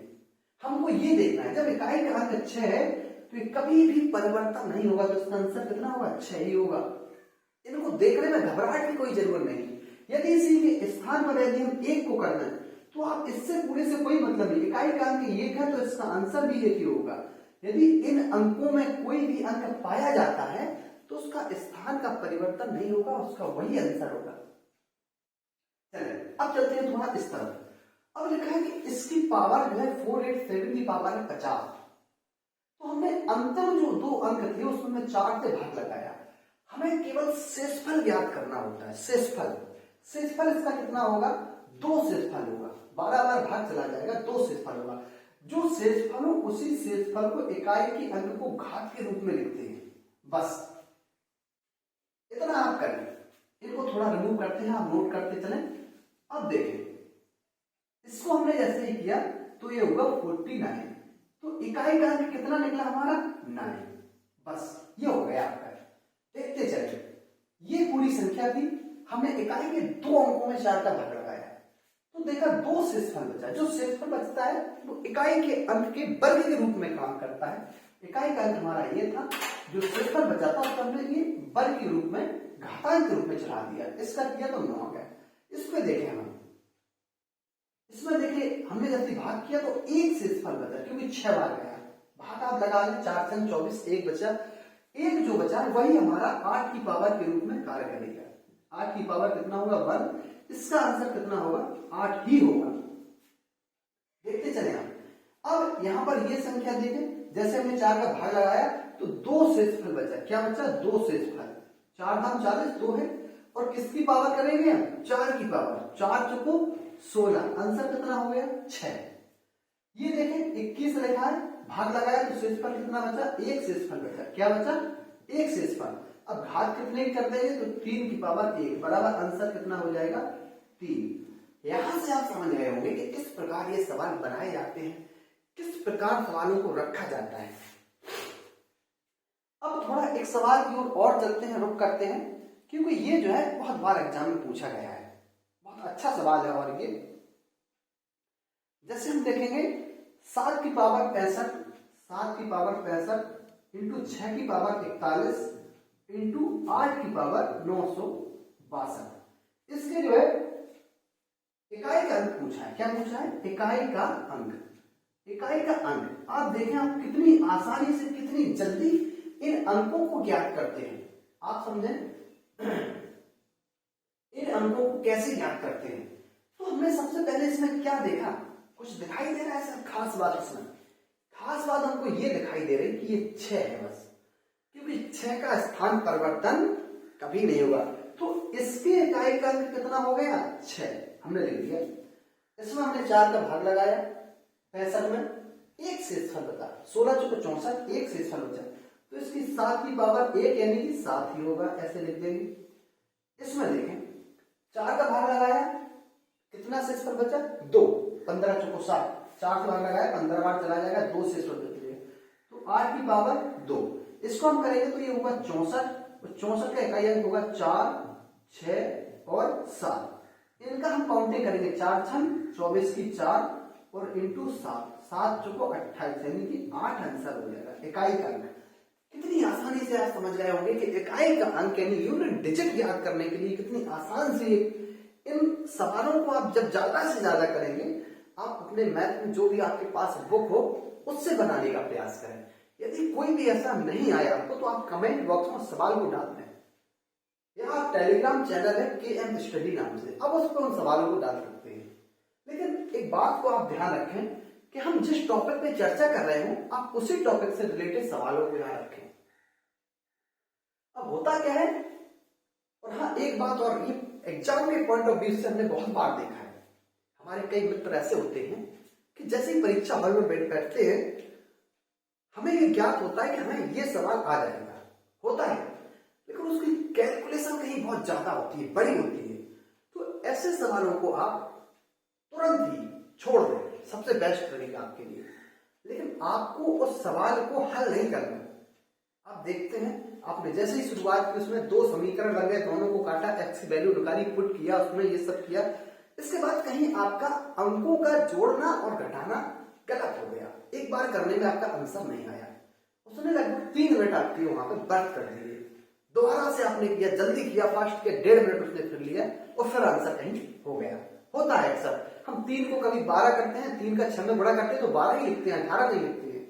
हमको ये देखना है जब इकाई का अंक 6 है तो ये कभी भी परिवर्तन नहीं होगा, तो इसका आंसर कितना होगा, 6 ही होगा। इनको देखने में घबराहट की कोई जरूरत नहीं। यदि इसी के स्थान पर यदि हम 1 को करना है तो आप इससे पूरे से कोई मतलब नहीं, इकाई का अंक 1 है तो इसका आंसर भी 1 ही होगा। यदि इन अंकों में कोई भी अंक पाया जाता है तो उसका स्थान का परिवर्तन नहीं होगा, उसका वही आंसर होगा। चलिए अब चलते हैं थोड़ा इस तरफ। अब लिखा है कि इसकी पावर जो है 487 की पावर है 50। तो हमने अंतर जो 2 अंक थे उसमें 4 से भाग लगाया, हमें केवल शेषफल ज्ञात करना होता है। शेषफल इसका कितना होगा, 2 शेषफल होगा, 12 बार भाग चला जाएगा, 2 शेषफल होगा। जो शेषफल हो उसी शेषफल को इकाई के अंक को घात के रूप में लिखते हैं, बस इतना आप करें। इनको थोड़ा रिमूव करते हैं, आप नोट करते चलें। अब देखें, इसको हमने जैसे ही किया तो ये होगा 49, तो इकाई का अंक कितना निकला हमारा, 9, बस ये हो गया आपका। देखते चले, ये पूरी संख्या थी, हमने इकाई के 2 अंकों में 4 का भाग लगाया, तो देखा 2 शेषफल बचा। जो शेषफल बचता है वो इकाई के अंक के वर्ग के रूप में काम करता है। इकाई का अंक हमारा ये था, जो शेषफल बचा था उसको हमने ये वर्ग के रूप में, घातांक के रूप में चढ़ा दिया, इसका किया तो 9 आ गया। इसमें देखें हम, इसमें देखिए हमने जब भाग किया तो 1 शेषफल बचा, क्योंकि 6 बार गया, भाग आप लगा लें, 4 से 24, 1 बचा। 1 जो बचा है वही हमारा 8 की पावर के रूप में कार्य करेगा। 8 की पावर कितना होगा, 1, इसका आंसर कितना होगा, 8 ही होगा। देखते चले आप। अब यहां पर ये संख्या देखें, जैसे हमने 4 का भाग लगाया तो 2 शेषफल बचा, क्या बचा, 2 शेषफल, 4 धाम 40, 2 है, और किसकी पावर करेंगे हम, 4 की पावर, 4 चुको 16, आंसर कितना हो गया, 6। ये देखें 21 लिखा है, भाग लगाया तो शेषफल कितना बचा, 1 शेषफल बचा, क्या बचा, 1 शेषफल। अब घात कितने की कर देंगे तो 3 की पावर 1 बराबर आंसर कितना हो जाएगा, 3। यहां से आप समझ गए होंगे कि किस प्रकार ये सवाल बनाए जाते हैं, किस प्रकार सवालों को रखा जाता है। अब थोड़ा एक सवाल की ओर और चलते हैं, रुक करते हैं, क्योंकि ये जो है बहुत बार एग्जाम में पूछा गया है, बहुत अच्छा सवाल है। और ये जैसे हम देखेंगे 7 की पावर 65, 7 की पावर 65 इंटू 6 की पावर 41 इंटू 8 की पावर 962, इसके जो है इकाई का अंक पूछा है। क्या पूछा है, इकाई का अंक। इकाई का अंक आप देखें, आप कितनी आसानी से, कितनी जल्दी इन अंकों को ज्ञात करते हैं। आप समझें इन अंकों को कैसे ज्ञात करते हैं। तो हमने सबसे पहले इसमें क्या देखा, कुछ दिखाई दे रहा है सर, खास बात इसमें, खास बात हमको ये दिखाई दे रही कि ये 6 है बस, क्योंकि 6 का स्थान परिवर्तन कभी नहीं होगा। तो इसके इकाई का अंक कितना हो गया, 6, हमने लिख दिया। इसमें हमने 4 का भाग लगाया, 65 में 1 शेषफल बचा, 16 चुको 64, 1 शेषफल बचा, तो इसकी 7 की पावर 1 यानी कि 7 ही होगा, ऐसे लिख देंगे। इसमें देखें 4 का भाग लगाया, कितना शेषफल बचा, 2, 15 चुको 60, 4 से भाग लगाया 15 बार चला जाएगा, 2 शेषफल बचेगा, तो 8 की पावर 2। इसको हम करेंगे तो ये होगा 64, और 64 का इकाई अंक होगा 4, 6 और 7। इनका हम काउंटिंग करेंगे, 4 छन 24 की 4 और इंटू 7, 7 चुको 28 यानी कि 8 आंसर हो जाएगा इकाई का अंक। कितनी आसानी से आप समझ गए होंगे कि इकाई का अंक यानी यूनिट डिजिट ज्ञात करने के लिए कितनी आसान से इन सवालों को आप जब ज्यादा से ज्यादा करेंगे आप अपने मैथ में जो भी आपके पास बुक हो उससे बनाने का प्रयास करें। यदि कोई भी ऐसा नहीं आया आपको तो आप कमेंट बॉक्स में सवाल को डाल दें। यहाँ टेलीग्राम चैनल है KM स्टडी नाम से, अब उस पर उन सवालों को डाल सकते हैं। लेकिन एक बात को आप ध्यान रखें कि हम जिस टॉपिक पे चर्चा कर रहे हो आप उसी टॉपिक से रिलेटेड सवालों को ध्यान रखें। अब होता क्या है, और हाँ एक बात और, ये एग्जाम के पॉइंट ऑफ व्यू से हमने बहुत बार देखा है, हमारे कई मित्र ऐसे होते हैं कि जैसे ही परीक्षा हॉल में बैठते हैं हमें ये ज्ञात होता है कि हमें ये सवाल आ जाएगा, होता है, लेकिन उसकी कैलकुलेशन कहीं बहुत ज्यादा होती है, बड़ी होती है। तो ऐसे सवालों को आप तुरंत ही छोड़ दें, सबसे बेस्ट तरीका आपके लिए। लेकिन आपको उस सवाल को हल नहीं करना। आप देखते हैं आपने जैसे ही शुरुआत की उसमें दो समीकरण बन गए, दोनों को काटा, एक्स की वैल्यू निकाली, पुट किया, उसमें ये सब किया, इसके बाद कहीं आपका अंकों का जोड़ना और घटाना गलत हो गया, एक बार करने में आपका आंसर नहीं आया, उसने लगभग 3 मिनट आपके वहां पर बर्थ कर दिए। दोबारा से आपने किया, जल्दी किया, फास्ट किया, 1.5 मिनट उसने फिर लिया और फिर आंसर कहीं हो गया। होता है अक्सर, हम 3 को कभी 12 करते हैं, 3 का 6 में गुणा करते हैं तो 12 ही लिखते हैं, 18 नहीं लिखते हैं।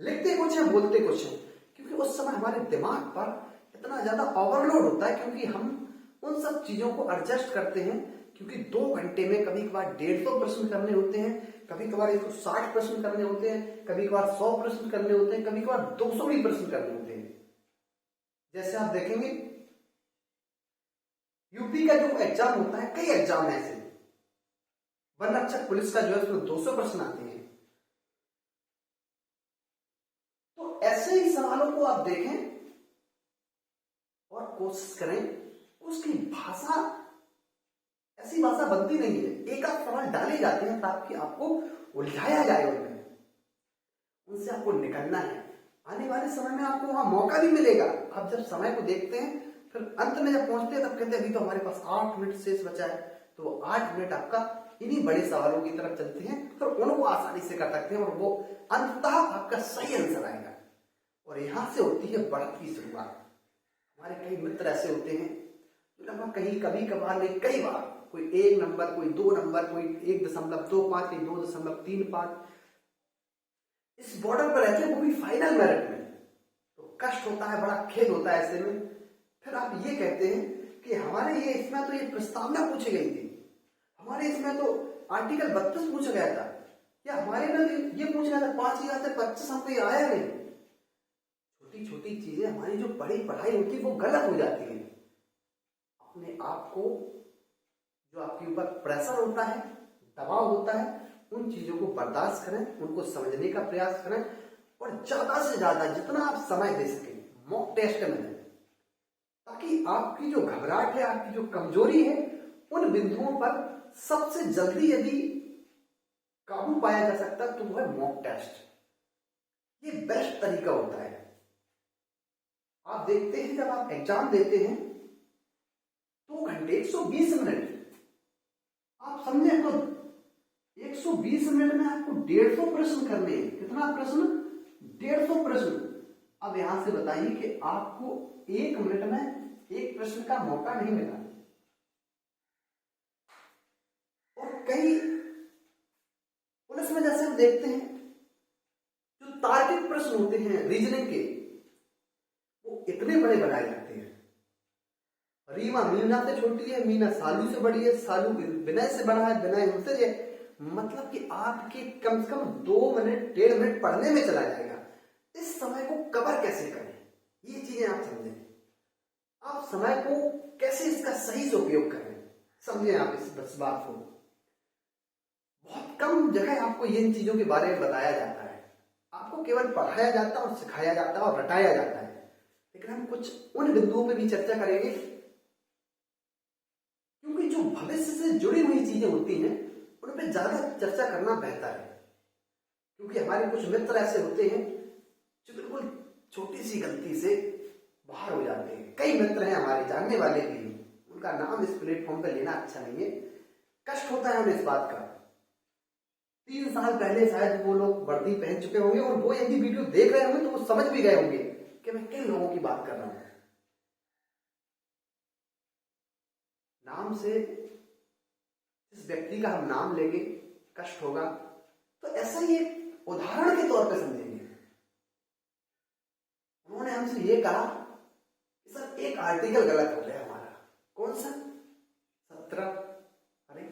लिखते कुछ हैं, बोलते कुछ हैं, क्योंकि उस समय हमारे दिमाग पर इतना ज्यादा ओवरलोड होता है, क्योंकि हम उन सब चीजों को एडजस्ट करते हैं। क्योंकि 2 घंटे में कभी कभार 150 प्रश्न करने होते हैं, कभी कभार 160 प्रश्न करने होते हैं, कभी कभार 100 प्रश्न करने होते हैं, कभी कभार 200 भी प्रश्न करने होते हैं। जैसे आप देखेंगे यूपी का जो एग्जाम होता है, कई एग्जाम ऐसे, वन रक्षक पुलिस का जो है उसमें 200 प्रश्न आते हैं। तो ऐसे ही सवालों को आप देखें और कोशिश करें, उसकी भाषा ऐसी भाषा बनती नहीं है, एक आध सवाल डाले जाते हैं ताकि आपको उलझाया जाए उनमें, उनसे आपको निकलना है। आने वाले समय में आपको वहां मौका भी मिलेगा। आप जब समय को देखते हैं फिर अंत में जब पहुंचते हैं तब कहते हैं अभी तो हमारे पास 8 मिनट शेष बचा है, तो 8 मिनट आपका इन्हीं बड़े सवालों की तरफ चलते हैं, फिर उनको आसानी से कर सकते हैं और वो अंततः आपका सही आंसर आएगा। और यहां से होती है बढ़त की शुरुआत। हमारे कई मित्र ऐसे होते हैं जो लगभग कहीं कभी कभार नहीं, कई बार, कोई 1 नंबर, कोई 2 नंबर, कोई 1.25, कोई 2.35, इस बॉर्डर पर रहते हैं, वो भी फाइनल मेरिट में। तो कष्ट होता है, बड़ा खेद होता है ऐसे में। फिर आप ये कहते हैं कि हमारे ये इसमें तो ये प्रस्तावना पूछी गई थी, हमारे इसमें तो आर्टिकल 32 पूछा गया था, या हमारे में तो ये पूछा गया था 5,000 से 25 हमको ये आया नहीं। छोटी छोटी चीजें हमारी जो बड़ी पढ़ाई होती है वो गलत हो जाती है। अपने आप को, जो आपके ऊपर प्रेशर होता है, दबाव होता है, उन चीजों को बर्दाश्त करें, उनको समझने का प्रयास करें और ज्यादा से ज्यादा जितना आप समय दे सकें मॉक टेस्ट में दें, ताकि आपकी जो घबराहट है, आपकी जो कमजोरी है, उन बिंदुओं पर सबसे जल्दी यदि काबू पाया जा सकता है तो वो है मॉक टेस्ट। ये बेस्ट तरीका होता है। आप देखते हैं जब आप एग्जाम देते हैं 2 घंटे 120 मिनट, आप समझे तो 120 मिनट में आपको 150 प्रश्न करने हैं। कितना प्रश्न? 150 प्रश्न। अब यहां से बताइए कि आपको 1 मिनट में एक प्रश्न का मौका नहीं मिला। और कई पुलिस में जैसे हम देखते हैं जो तार्किक प्रश्न होते हैं रीजनिंग के, वो इतने बड़े बनाए जाते हैं। रीमा मीना से छोटी है, मीना सालू से बड़ी है, सालू विनय से बड़ा है, विनय उनसे, मतलब कि आपके कम से कम 2 मिनट 1.5 मिनट पढ़ने में चला जाएगा। इस समय को कवर कैसे करें, ये चीजें आप समझें। आप समय को कैसे इसका सही से उपयोग करें, समझें आप इस बात को। बहुत कम जगह आपको इन चीजों के बारे में बताया जाता है। आपको केवल पढ़ाया जाता है और सिखाया जाता है और रटाया जाता है। लेकिन हम कुछ उन बिंदुओं पे भी चर्चा करेंगे, क्योंकि जो भविष्य से जुड़ी हुई चीजें होती हैं उन पर ज्यादा चर्चा करना बेहतर है। क्योंकि हमारे कुछ मित्र ऐसे होते हैं जो बिल्कुल छोटी सी गलती से बाहर हो जाते हैं। कई मित्र हैं हमारे जानने वाले भी, उनका नाम इस प्लेटफॉर्म पर लेना अच्छा नहीं है, कष्ट होता है हमें इस बात का। 3 साल पहले शायद वो लोग वर्दी पहन चुके होंगे और वो यदि वीडियो देख रहे होंगे तो वो समझ भी गए होंगे कि मैं किन लोगों की बात कर रहा हूं। नाम से, जिस व्यक्ति का हम नाम लेंगे कष्ट होगा। तो ऐसा ही एक उदाहरण के तौर पे समझेंगे। उन्होंने हमसे ये कहा कि सर एक आर्टिकल गलत हो गया हमारा, कौन सा? 17। अरे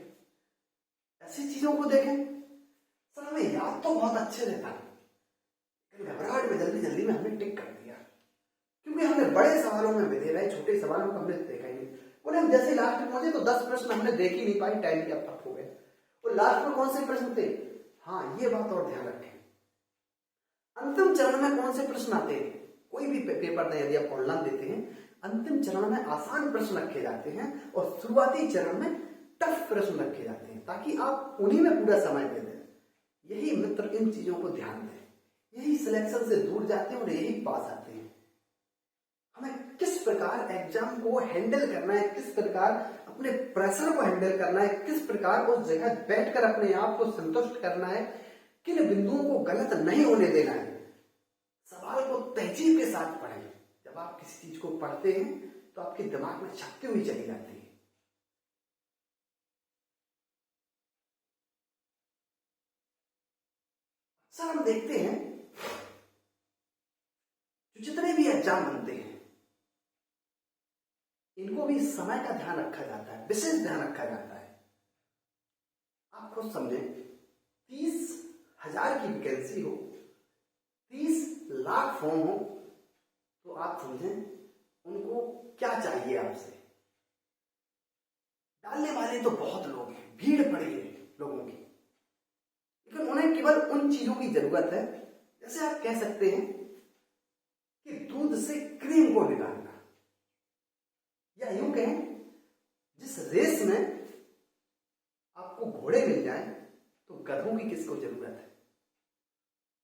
ऐसी चीजों को देखें, सर हमें याद तो बहुत अच्छे रहता है, लेकिन घबराहट में जल्दी जल्दी में हमने टिक कर दिया, क्योंकि हमने बड़े सवालों में भी दे रहे, छोटे सवालों को हमने देखा ही नहीं। बोले हम जैसे लास्ट में पहुंचे तो 10 प्रश्न हमने देख ही नहीं पाई, टाइम की अब हो गया। और लास्ट में कौन से प्रश्न थे? हाँ, ये बात और ध्यान रखें, अंतिम चरण में कौन से प्रश्न आते हैं? कोई भी पेपर में यदि आप ऑनलाइन देते हैं, अंतिम चरण में आसान प्रश्न रखे जाते हैं और शुरुआती चरण में टफ प्रश्न रखे जाते हैं, ताकि आप उन्हीं में पूरा समय दे दें। यही मित्र इन चीजों को ध्यान दें, यही सिलेक्शन से दूर जाते हैं और यही पास आते हैं। हमें किस प्रकार एग्जाम को हैंडल करना है, किस प्रकार अपने प्रेशर को हैंडल करना है, किस प्रकार उस जगह बैठकर अपने आप को संतुष्ट करना है, किन बिंदुओं को गलत नहीं होने देना है। सवाल को तहजीब के साथ पढ़ें। जब आप किसी चीज को पढ़ते हैं तो आपके दिमाग में छपती हुई चली जाती है। सर हम देखते हैं जो जितने भी एग्जाम बनते हैं इनको भी समय का ध्यान रखा जाता है, विशेष ध्यान रखा जाता है। आप खुद समझें, 30,000 की वैकेंसी हो, 30 लाख फॉर्म हो, तो आप समझें उनको क्या चाहिए आपसे। डालने वाले तो बहुत लोग हैं, भीड़ पड़ी है लोगों की, लेकिन उन्हें केवल उन चीजों की जरूरत है, जैसे आप कह सकते हैं कि दूध से क्रीम को निकालना, या यूं कहें जिस रेस में आपको घोड़े मिल जाए तो गधों की किसको जरूरत है?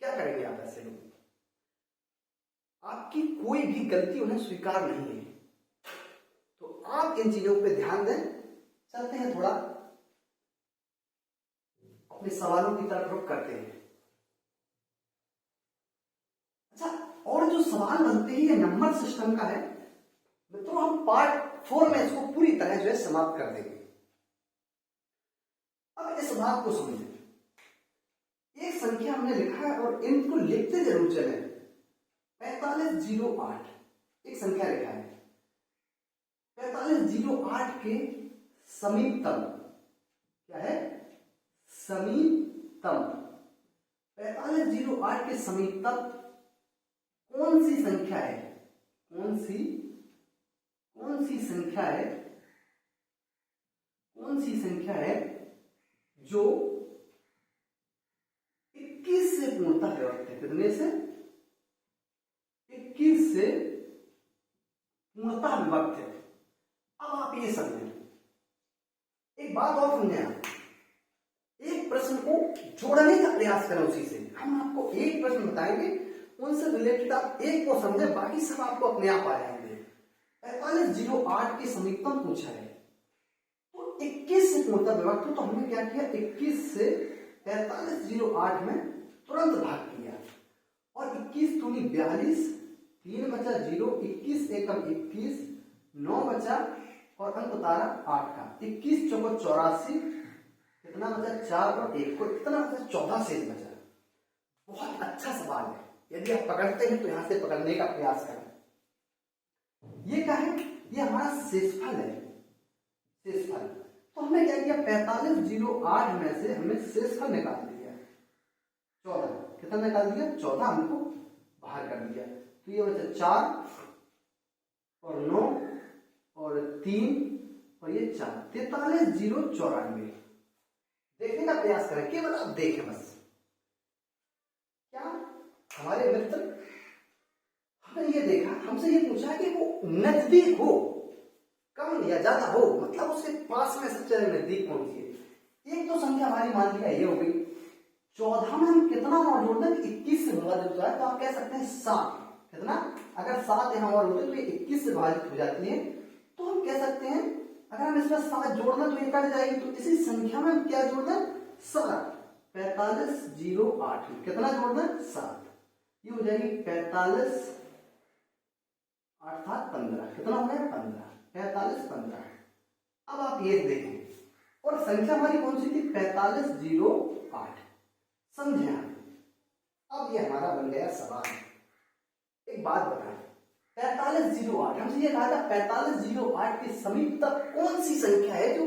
क्या करेंगे आप ऐसे लोग? आपकी कोई भी गलती उन्हें स्वीकार नहीं है, तो आप इन चीजों पे ध्यान दें। चलते हैं थोड़ा अपने सवालों की तरफ रुख करते हैं। अच्छा, और जो सवाल बनते हैं ये नंबर सिस्टम का है मित्रों, हम पार्ट 4 में इसको पूरी तरह जो है समाप्त कर देंगे। अब इस बात को समझें, एक संख्या हमने लिखा है और इनको लिखते जरूर चले। 4508 एक संख्या लिखा है, 4508 के समीपतम क्या है? समीपतम 4508 के समीपतम कौन सी संख्या है? कौन सी संख्या है? कौन सी संख्या है जो 21 से पूर्णतः विभक्त है? कितने से? 21 से पूर्णतः विभक्त है। अब आप ये समझें, एक बात और समझें, आप एक प्रश्न को जोड़ने का प्रयास करें उसी से। हम आपको एक प्रश्न बताएंगे, उनसे रिलेटेड आप एक को समझें, बाकी सब आपको अपने आप आ जाएंगे। 4508 के समीपतम पूछा है, तो 21 से पूर्णतः विभक्त हो, तो हमने क्या किया? 21 से 4508 में तुरंत भाग किया, और 21 दूनी 42, 3 बचा 0, 21 एकम 21, 9 बचा और अंक उतारा 8 का, 21 चौको 84, कितना बचा? 4 और 1 को, कितना बचा? 14 शेष बचा। बहुत अच्छा सवाल है, यदि आप पकड़ते हैं तो यहां से पकड़ने का प्रयास करें। ये क्या है? ये हमारा शेषफल है, शेषफल। तो हमने क्या किया? 4508 में से हमने शेषफल निकाल दिया 14। कितना निकाल दिया? 14 हमको बाहर कर दिया, तो ये बचा 4 और 9 और 3 और ये 4, 43,094। देखने का प्रयास करें, केवल आप देखें बस। क्या हमारे मित्र, हमने ये देखा, हमसे ये पूछा कि वो नजदीक हो, कम या ज्यादा हो, मतलब उसके पास में सबसे नजदीक कौन सी है? एक तो संख्या हमारी मान लिया ये हो गई। 14 में हम कितना और जोड़ दें? 21 से विभाजित होता है, तो आप कह सकते हैं 7। कितना? अगर 7 यहां और होते तो ये 21 से विभाजित हो जाती है, तो हम कह सकते हैं अगर हम इसमें 7 जोड़ दें तो ये कट जाएगी, तो इसी संख्या में हम क्या जोड़ दें? 7। 4508 कितना जोड़ दें? 7। ये हो जाएगी 45 अर्थात 15। कितना हो गया? 15। 45 15। अब आप ये देखें, और संख्या हमारी कौन सी थी? 4508। समझे आप? अब ये हमारा बन गया सवाल। एक बात बताएं, 4508 हमसे ये कहा था 4508 के समीप तक कौन सी संख्या है जो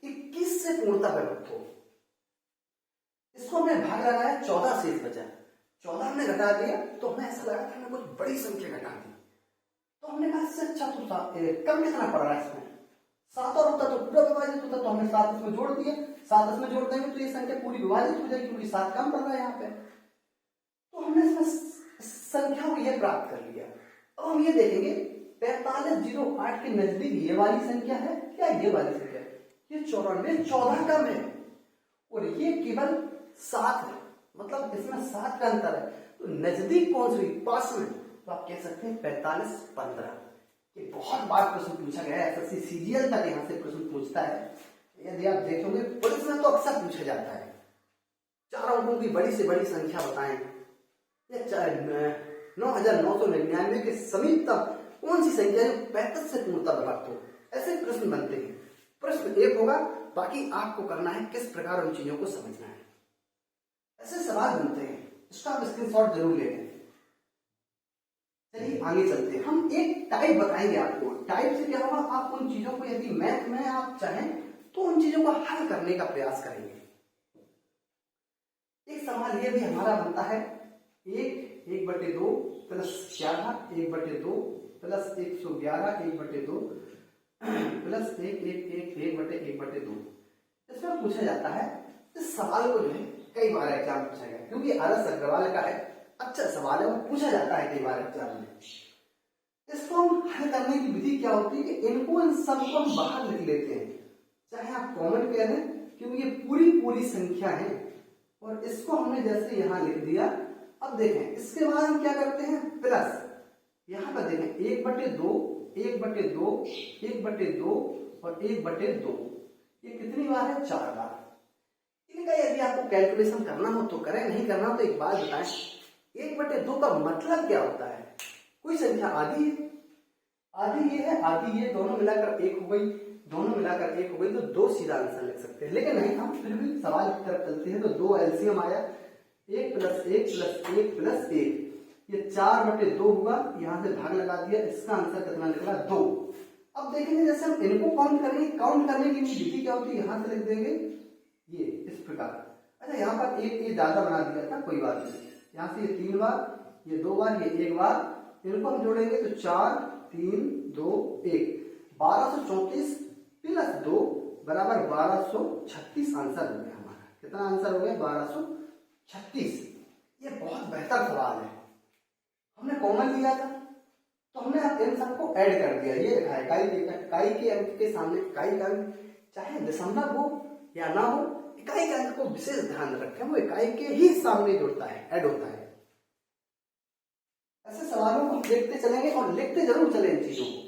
21 से पूर्णतः विभक्त हो। इसको हमने भाग लगाया, 14 शेष बचा, 14 हमने घटा दिया तो हमें ऐसा लगा कि हमने कुछ बड़ी संख्या घटा दी। तो हमने कहा इससे अच्छा तो कम कितना पड़ रहा है इसमें, 7 और होता तो पूरा विभाजित होता, तो हमने 7 इसमें जोड़ दिए, 7 इसमें जोड़ देंगे तो ये संख्या पूरी विभाजित हो जाएगी क्योंकि 7 कम पड़ रहा है यहाँ पे। तो हमने इसमें संख्या को ये प्राप्त कर लिया। अब हम ये देखेंगे 4508 के नजदीक ये वाली संख्या है क्या ये वाली संख्या है? ये 94, 14 कम है और ये केवल 7 है, मतलब इसमें 7 का अंतर है। तो नजदीक कौन सी? पास में, तो आप कह सकते हैं 4515। ये बहुत बार प्रश्न पूछा गया है, एसएससी सीजीएल तक यहाँ से प्रश्न पूछता है। यदि आप देखोगे पुलिस में तो अक्सर पूछा जाता है 4 अंकों की बड़ी से बड़ी संख्या बताएं, या 9999 के समीप तक कौन सी संख्या जो 35 से पूर्णतः विभक्त हो, ऐसे प्रश्न बनते हैं। प्रश्न एक होगा, बाकी आपको करना है किस प्रकार उन चीजों को समझना है। ऐसे सवाल बनते हैं, इसका आप स्क्रीनशॉट जरूर ले लें। चलिए आगे चलते हैं, हम एक टाइप बताएंगे आपको। टाइप से क्या होगा, आप उन चीजों को यदि मैथ में आप चाहें तो उन चीजों को हल करने का प्रयास करेंगे। एक सवाल ये भी हमारा बनता है, 1/2 प्लस 11 1/2 प्लस 111 1/2 प्लस 1/1 इसमें पूछा जाता है। इस सवाल को जो है कई बार एग्जाम पूछा गया क्योंकि आरएस अग्रवाल का है, अच्छा सवाल है, वो पूछा जाता है कई बार एग्जाम में। इसको हम हल करने की विधि क्या होती है कि इनको इन सबको हम बाहर लिख लेते हैं, चाहे आप कॉमन कह दें क्योंकि ये पूरी संख्या है। और इसको हमने जैसे यहां लिख दिया। अब देखें इसके बाद हम क्या करते हैं, प्लस यहां पर देखें 1/2 1/2 1/2 और 1/2, ये कितनी बार है? 4 बार। इनका यदि आपको कैलकुलेशन करना हो तो करें, नहीं करना हो तो एक बात बताएं, 1/2 का मतलब क्या होता है? कोई संख्या आधी है, आधी ये है, आधी ये, दोनों मिलाकर 1 हो गई, दोनों मिलाकर 1 हो गई, तो 2 सीधा आंसर लिख सकते हैं। लेकिन नहीं, हम फिर भी सवाल की तरफ चलते हैं तो 2 एलसीएम आया, 1 + 1 + 1 + 1, ये 4/2 हुआ, यहां से भाग लगा दिया, इसका आंसर कितना निकला? 2। अब देखेंगे जैसे हम इनको काउंट करेंगे, काउंट करने की विधि क्या होती है, यहां से लिख देंगे ये इस प्रकार। अच्छा यहाँ पर एक ये ज्यादा बना दिया था, कोई बात नहीं, यहाँ से ये 3 बार, ये 2 बार, ये 1 बार, इनको हम जोड़ेंगे तो 4 3 2 1, 1234 + 2 बराबर 1236 आंसर हो गया हमारा। कितना आंसर हो गया? 1236। ये बहुत बेहतर सवाल है, हमने कॉमन लिया था तो हमने अब इन सबको ऐड कर दिया। ये लिखा है इकाई के अंक के सामने इकाई का अंक चाहे दशमलव हो या ना हो, इकाई के अंक को विशेष ध्यान रखें, वो इकाई के ही सामने जुड़ता है, ऐड होता है। ऐसे सवालों को देखते चलेंगे और लिखते जरूर चले इन चीजों को।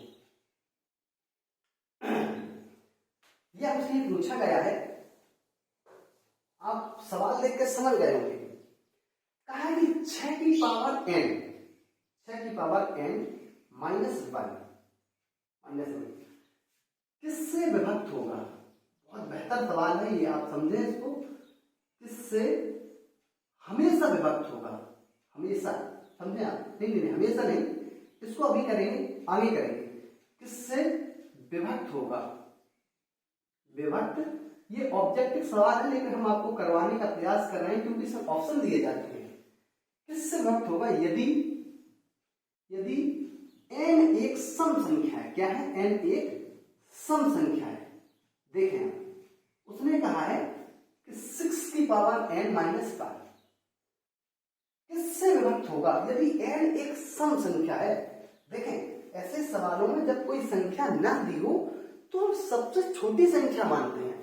यह हमसे पूछा गया है, आप सवाल देख के समझ गए होंगे। कहा है कि 6 की पावर n -1 किससे विभक्त होगा? बहुत बेहतर सवाल है ये, आप समझें इसको। किससे हमेशा विभक्त होगा? हमेशा, समझे आप? नहीं, हमेशा नहीं, इसको अभी करेंगे, आगे करेंगे। किससे विभक्त होगा? विभक्त, ये ऑब्जेक्टिव सवाल है लेकिन हम आपको करवाने का प्रयास कर रहे हैं क्योंकि इसमें ऑप्शन दिए जाते हैं। किससे विभक्त होगा? यदि n एक सम संख्या है। क्या है? n एक सम संख्या है। देखें उसने कहा है कि 6 की पावर n -5 किससे विभक्त होगा? यदि n एक सम संख्या है। देखें ऐसे सवालों में जब कोई संख्या न दी हो तो हम सबसे छोटी संख्या मानते हैं।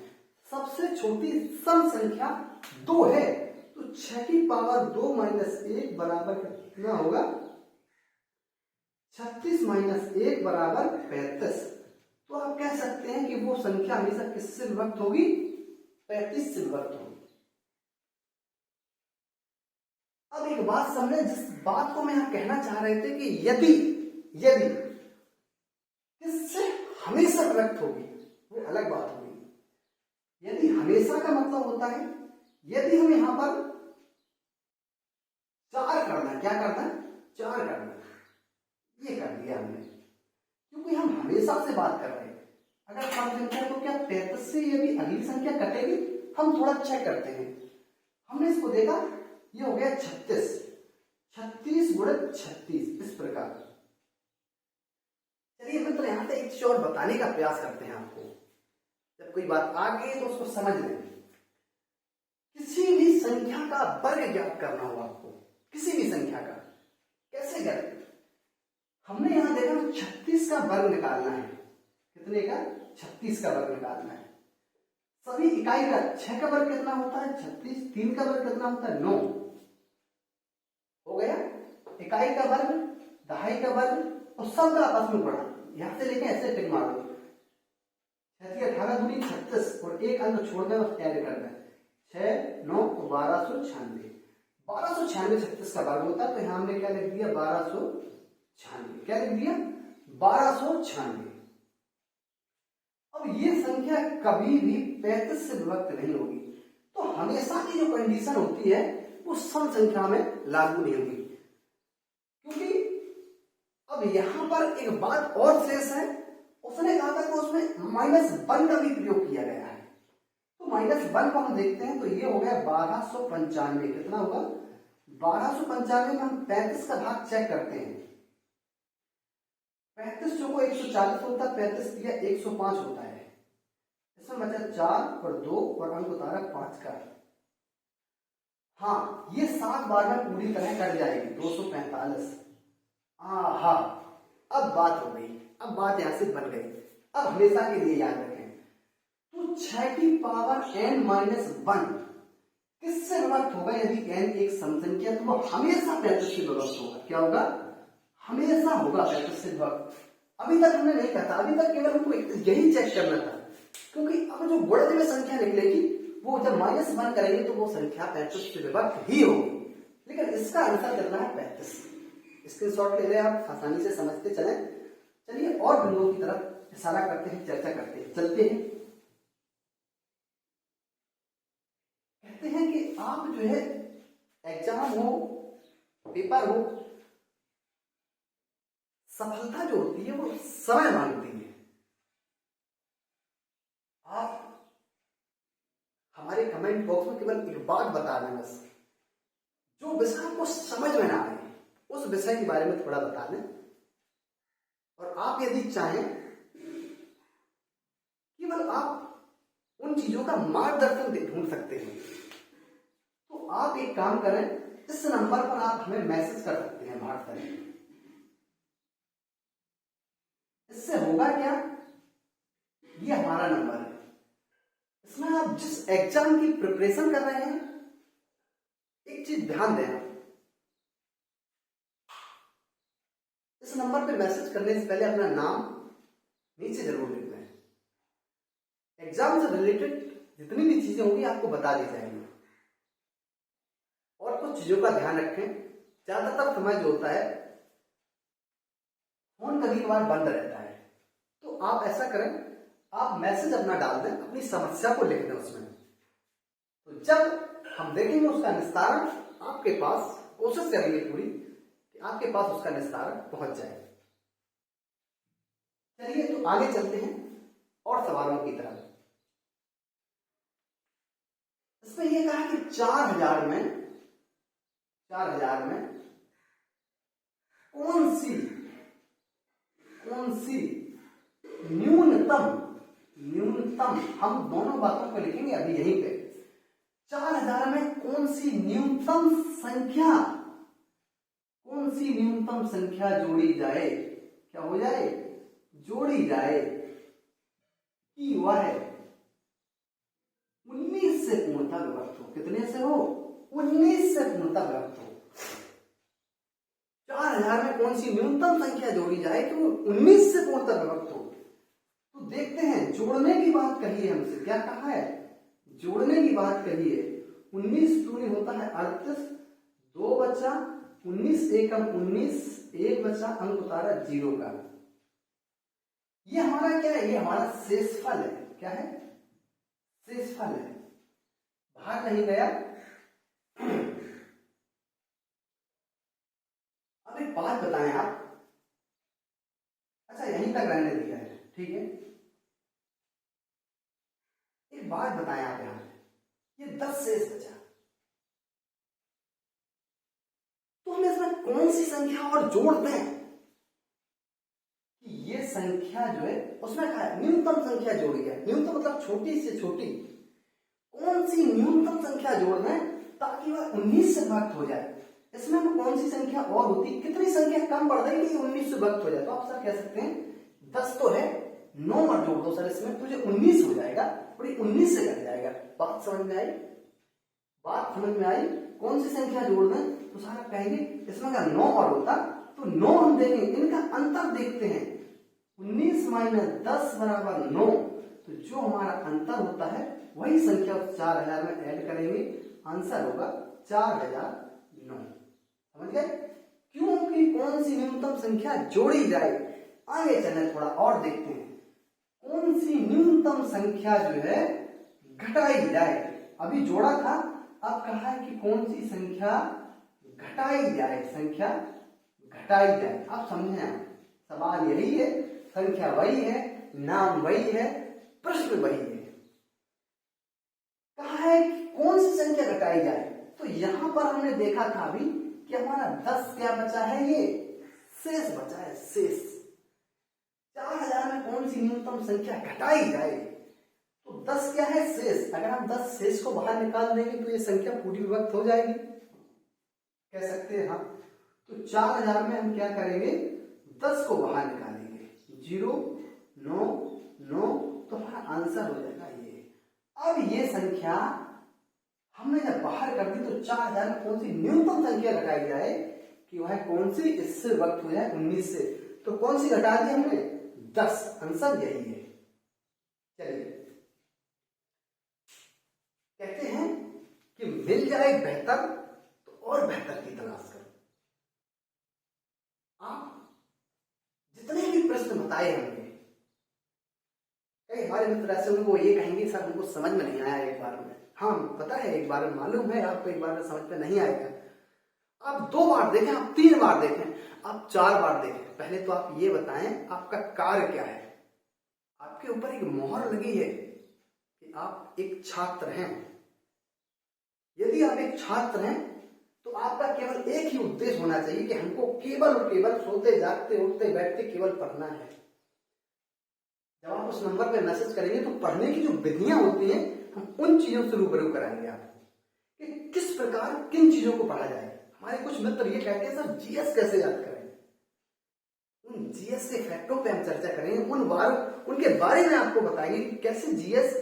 सबसे छोटी सम संख्या 2 है, तो 6 की पावर 2 -1 बराबर कितना होगा? 36 - 1 बराबर 35। तो आप कह सकते हैं कि वो संख्या हमेशा किससे विभक्त होगी? 35 से विभक्त होगी। अब एक बात समझे, जिस बात को मैं यहां कहना चाह रहे थे कि यदि किससे हमेशा विभक्त होगी वो अलग बात होगी। हमेशा का मतलब होता है यदि हम यहां पर 4 करना है, क्या करना है, 4 करना है, ये कर दिया हमने, क्योंकि हम हमेशा से बात कर रहे हैं। अगर सम संख्या तो क्या 33 से यदि अगली संख्या कटेगी, हम थोड़ा चेक करते हैं। हमने इसको देखा, ये हो गया 36, 36 गुणित 36, इस प्रकार। चलिए मित्र, यहां से एक चीज और बताने का प्रयास करते हैं आपको। जब कोई बात आ गई तो उसको समझ लें। किसी भी संख्या का वर्ग ज्ञात करना हो आपको, किसी भी संख्या का, कैसे करें? हमने यहां देखा 36 का वर्ग निकालना है। कितने का? 36 का वर्ग निकालना है। सभी इकाई का 6 का वर्ग कितना होता है? 36। 3 का वर्ग कितना होता है? 9। हो गया इकाई का वर्ग, दहाई का वर्ग और सब का आपस में गुणा। यहां से लेके ऐसे टिक मारो, 18 दूनी 36 और एक अंक छोड़ दें और ऐड करना है। 6 9 1296। 1296 36 का वर्ग होता है, तो यहां हमने क्या लिख दिया? 1296। क्या लिख दिया? 1296। अब ये संख्या कभी भी 35 से विभक्त नहीं होगी, तो हमेशा की जो कंडीशन होती है वो सम संख्या में लागू नहीं होगी। क्योंकि अब यहां पर एक बात और शेष है, उसने कहा था कि उसमें -1 का भी प्रयोग किया गया है। तो -1 को हम देखते हैं, तो ये हो गया 1295। कितना होगा? 1295 में हम 35 का भाग चेक करते हैं। 35 जो को 140 होता है, 35 दिया 105 होता है। इसमें बचा 4 और 2 और अंक उतारा 5 का। हाँ, ये 7 बार में पूरी तरह कट जाएगी, 245। आहा, अब बात हो गई, अब बात यहां से बन गई। अब हमेशा के लिए याद रखें, तो 6 की पावर n-1 किससे विभक्त होगा? यदि n एक सम संख्या, तो वो हमेशा 35 से विभक्त होगा। क्या होगा? हमेशा होगा 35 से विभक्त। अभी तक हमने नहीं कहा था, अभी तक केवल हमको यही चेक करना था, क्योंकि अब जो गुणज में संख्या निकलेगी वो जब -1 करेंगे तो वो संख्या 35 से विभक्त ही होगी। लेकिन इसका आंसर करना है 35। स्क्रीनशॉट ले लें आप, आसानी से समझते चलें। चलिए और बिंदुओं की तरफ इशारा करते हैं, चर्चा करते हैं, चलते हैं। कहते हैं कि आप जो है एग्जाम हो, पेपर हो, सफलता जो होती है वो समय मांगती है। आप हमारे कमेंट बॉक्स में केवल एक बात बता दें बस, जो विषय आपको समझ में ना आए उस विषय के बारे में थोड़ा बता दें। और आप यदि चाहें, केवल आप उन चीजों का मार्गदर्शन ढूंढ सकते हैं, तो आप एक काम करें, इस नंबर पर आप हमें मैसेज कर सकते हैं व्हाट्सएप। इससे होगा क्या? ये हमारा नंबर है, इसमें आप जिस एग्जाम की प्रिपरेशन कर रहे हैं, एक चीज ध्यान देना, इस नंबर पे मैसेज करने से पहले अपना नाम नीचे जरूर लिख दें। एग्जाम से रिलेटेड जितनी भी चीजें होंगी आपको बता दी जाएंगी। और कुछ चीजों का ध्यान रखें, ज्यादातर समय जो होता है फोन कभी कभार बंद रहता है, तो आप ऐसा करें, आप मैसेज अपना डाल दें, अपनी समस्या को लिख दें उसमें। तो जब हम देखेंगे उसका निस्तारण आपके पास, कोशिश करेंगे पूरी कि आपके पास उसका निस्तारण पहुंच जाए। चलिए तो आगे चलते हैं और सवालों की तरफ। इसमें यह कहा कि 4000 में कौन सी न्यूनतम, हम दोनों बातों को लिखेंगे अभी यहीं पे। 4000 में कौन सी न्यूनतम संख्या जोड़ी जाए? क्या हो जाए? जोड़ी जाए कि वह 19 से पूर्णतः विभक्त हो। कितने से हो? 19 से पूर्णतः विभक्त हो। 4000 में कौन सी न्यूनतम संख्या जोड़ी जाए कि वो 19 से पूर्णतः विभक्त हो। तो देखते हैं, जोड़ने की बात कही है हमसे, क्या कहा है? जोड़ने की बात कही है। 19 दूनी होता है 38, 2 बचा 19, एकम 19, 1 बचा, अंक उतारा 0 का। ये हमारा क्या है? ये हमारा शेषफल है। क्या है? शेषफल है, बाहर नहीं गया। अब एक बात बताएं आप, अच्छा यहीं तक रहने दिया है, ठीक है। एक बात बताएं आप, यहां ये 10 शेष बचा, तो हम इसमें कौन सी संख्या और जोड़ दें कि ये संख्या जो है उसमें क्या है, न्यूनतम संख्या जोड़ी है। न्यूनतम मतलब छोटी से छोटी, कौन सी न्यूनतम संख्या जोड़ दें ताकि वह 19 से विभक्त हो जाए। इसमें हम कौन सी संख्या और होती, कितनी संख्या कम पड़ रही कि 19 से विभक्त हो जाए। तो आप सर कह सकते हैं 10 तो है, 9 और जोड़ दो सर इसमें, तुझे 19 हो जाएगा और ये 19 से कट जाएगा। बात समझ में आई, बात समझ में आई। कौन सी संख्या जोड़ दें तो सारा कहेंगे इसमें अगर 9 और होता तो 9 हम देखेंगे, इनका अंतर देखते हैं। 19 माइनस 10 बराबर 9, तो जो हमारा अंतर होता है वही संख्या उस 4000 में ऐड करेंगे, आंसर होगा 4009। समझ गए? क्योंकि कौन सी न्यूनतम संख्या जोड़ी जाए। आगे चले थोड़ा और देखते हैं, कौन सी न्यूनतम संख्या जो है घटाई जाए। अभी जोड़ा था, अब कहा है कि कौन सी संख्या घटाई जाए, संख्या घटाई जाए। आप समझे, सवाल यही है, संख्या वही है, नाम वही है, प्रश्न वही है। कहा है कि कौन सी संख्या घटाई जाए, तो यहां पर हमने देखा था अभी कि हमारा 10 क्या बचा है, ये शेष बचा है, शेष। 4000 में कौन सी न्यूनतम संख्या घटाई जाए, तो 10 क्या है, शेष। अगर हम 10 शेष को बाहर निकाल देंगे तो ये संख्या पूरी विभक्त हो जाएगी, कह सकते हैं। हाँ, तो 4000 में हम क्या करेंगे, 10 को बाहर निकालेंगे, 0 9 9, तो हमारा आंसर हो जाएगा ये। अब ये संख्या हमने जब बाहर कर दी तो 4000 में कौन सी न्यूनतम संख्या घटाई जाए कि वह कौन सी इससे विभक्त हो जाए 19 से, तो कौन सी घटा दी हमने, 10। आंसर यही है। चलिए कहते हैं कि मिल जाए बेहतर तो और बेहतर की तलाश करो। आप जितने भी प्रश्न बताए हमने, कई हमारे मित्र ऐसे होंगे वो ये कहेंगे सर हमको समझ में नहीं आया एक बार में। हाँ पता है, एक बार में मालूम है आपको, एक बार में समझ में नहीं आएगा। आप 2 बार देखें, आप 3 बार देखें, आप 4 बार देखें। पहले तो आप ये बताएं आपका कार्य क्या है। आपके ऊपर एक मोहर लगी है कि आप एक छात्र हैं। यदि आप एक छात्र हैं तो आपका केवल एक ही उद्देश्य होना चाहिए कि हमको केवल और केवल सोते जागते उठते बैठते केवल पढ़ना है। जब आप उस नंबर पे मैसेज करेंगे तो पढ़ने की जो विधियां होती हैं हम उन चीजों से रूबरू कराएंगे आपको कि किस प्रकार किन चीजों को पढ़ा जाए। हमारे कुछ मित्र ये कहते हैं सर जीएस कैसे याद करें। उन जीएस के फैक्टों पे हम चर्चा करेंगे, उनके बारे में आपको बताएंगे कि कैसे जीएस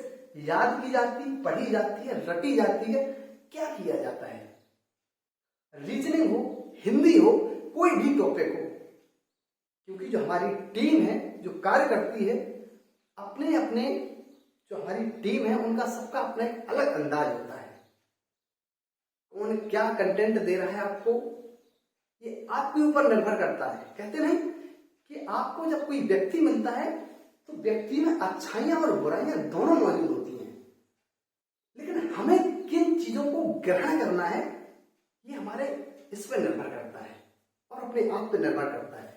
याद की जाती, पढ़ी जाती है, रटी जाती है, क्या किया जाता है। रीजनिंग हो, हिंदी हो, कोई भी टॉपिक हो, क्योंकि जो हमारी टीम है जो कार्य करती है, अपने अपने जो हमारी टीम है उनका सबका अपना एक अलग अंदाज होता है। कौन क्या कंटेंट दे रहा है आपको, ये आपके ऊपर निर्भर करता है। कहते नहीं कि आपको जब कोई व्यक्ति मिलता है तो व्यक्ति में अच्छाइयां और बुराइयां दोनों मौजूद होती हैं, लेकिन हमें किन चीजों को ग्रहण करना है ये हमारे इस पर निर्भर करता है और अपने आप पर निर्भर करता है।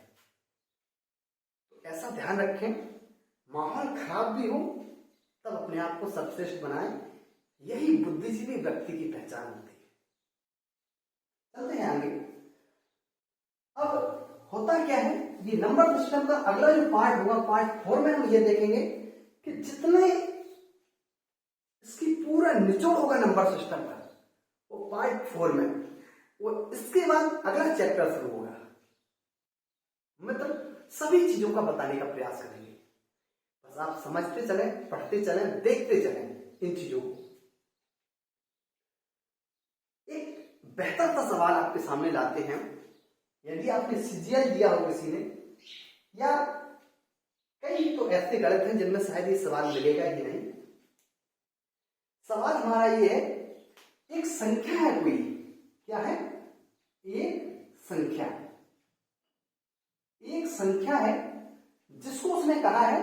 तो ऐसा ध्यान रखें, माहौल खराब भी हो तब अपने आप को सर्वश्रेष्ठ बनाएं, यही बुद्धिजीवी व्यक्ति की पहचान होती है। चलते हैं आगे। अब होता क्या है, ये नंबर सिस्टम का अगला जो पार्ट होगा, पार्ट 4 में हम ये देखेंगे कि जितने इसकी पूरा निचोड़ होगा नंबर सिस्टम का, वो पार्ट 4 में, वो इसके बाद अगला चैप्टर शुरू होगा। मतलब सभी चीजों का बताने का प्रयास करेंगे। बस आप समझते चलें, पढ़ते चलें, देखते चलें इन चीजों को। एक बेहतर सा सवाल आपके सामने लाते हैं। यदि आपने सीजीएल दिया हो किसी ने, या कई तो ऐसे गलत हैं जिनमें शायद ये सवाल मिलेगा ही नहीं। सवाल हमारा ये है, एक संख्या है कोई, क्या है, एक संख्या, एक संख्या है जिसको उसने कहा है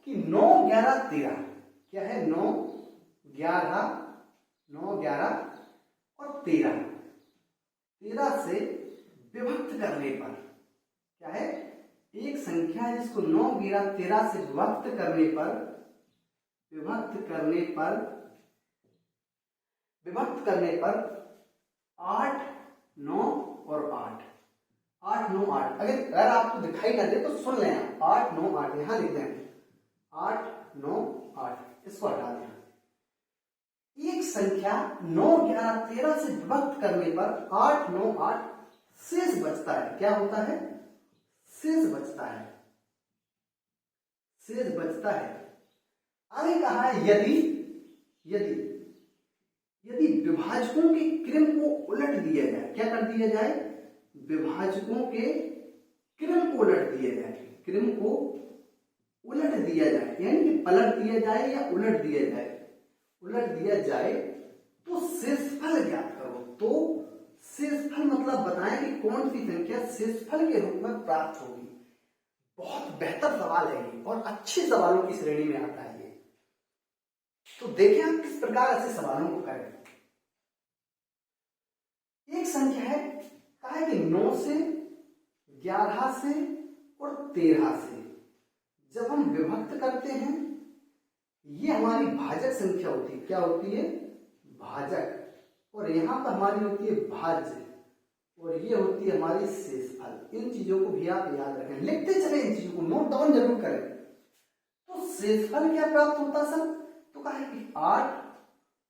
कि 9 11 13, क्या है, 9 11, 9, 11 और 13, 13 से विभक्त करने पर क्या है, एक संख्या है जिसको 9, 11, 13 से विभक्त करने पर 8, 9 और 8, 8, 9, 8। अगर आपको दिखाई ना दे तो सुन लें, 8, 9, 8 यहां लिख दें, 8, 9, 8, इसको हटा दें। एक संख्या 9, 11, 13 से विभक्त करने पर 8, 9, 8 शेष बचता है। क्या होता है? शेष बचता है, शेष बचता है। आगे कहा है यदि विभाजकों के क्रम को उलट दिया जाए। क्या कर दिया जाए? विभाजकों के क्रम को उलट दिया जाए, क्रम को उलट दिया जाए, यानी कि पलट दिया जाए या उलट दिया जाए। उलट दिया जाए तो शेषफल ज्ञात करो। तो शेषफल मतलब बताएं कि कौन सी संख्या शेषफल के रूप में प्राप्त होगी। बहुत बेहतर सवाल है ये और अच्छे सवालों की श्रेणी में आता है ये। तो देखें आप किस प्रकार ऐसे सवालों को करें। एक संख्या है, कहा है कि 9 से, 11 से और 13 से जब हम विभक्त करते हैं, ये हमारी भाजक संख्या होती है। क्या होती है? भाजक। और यहां पर हमारी होती है भाज्य, और ये होती है हमारी शेषफल। इन चीजों को भी आप याद रखें, लिखते चले, इन चीजों को नोट डाउन जरूर करें। तो शेषफल क्या प्राप्त होता सर? तो कहा है कि 8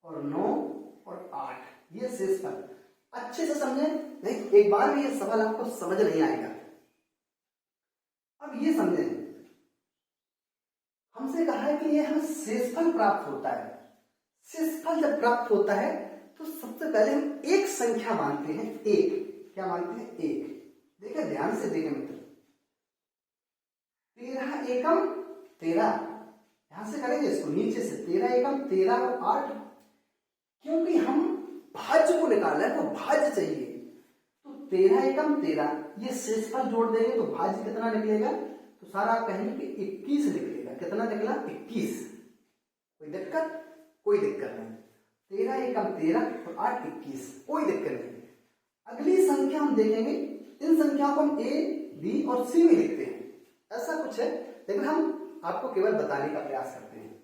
और 9 और 8 ये शेषफल। अच्छे से समझे, नहीं एक बार में ये सवाल आपको समझ नहीं आएगा। अब ये समझे, हमसे कहा है कि ये हमें शेषफल प्राप्त होता है। शेषफल जब प्राप्त होता है तो सबसे पहले हम एक संख्या मानते हैं, एक। क्या मानते हैं? एक। देखिए ध्यान से देखें मित्र, 13 एकम 13, यहां से करेंगे इसको नीचे से, 13 एकम 13 और 8। क्योंकि हम भाज्य को निकालना है तो भाज्य चाहिए, तो 13 एकम 13, ये शेषफल जोड़ देंगे तो भाज्य कितना निकलेगा? तो सारा आप कहेंगे कि 21 निकलेगा। कितना निकला? 21। कोई दिक्कत? कोई दिक्कत नहीं। 13 एकम 13 और 8 21, कोई दिक्कत नहीं। अगली संख्या हम देखेंगे, इन संख्याओं को हम ए, बी और सी में लिखते हैं, ऐसा कुछ है, लेकिन हम आपको केवल बताने का प्रयास करते हैं।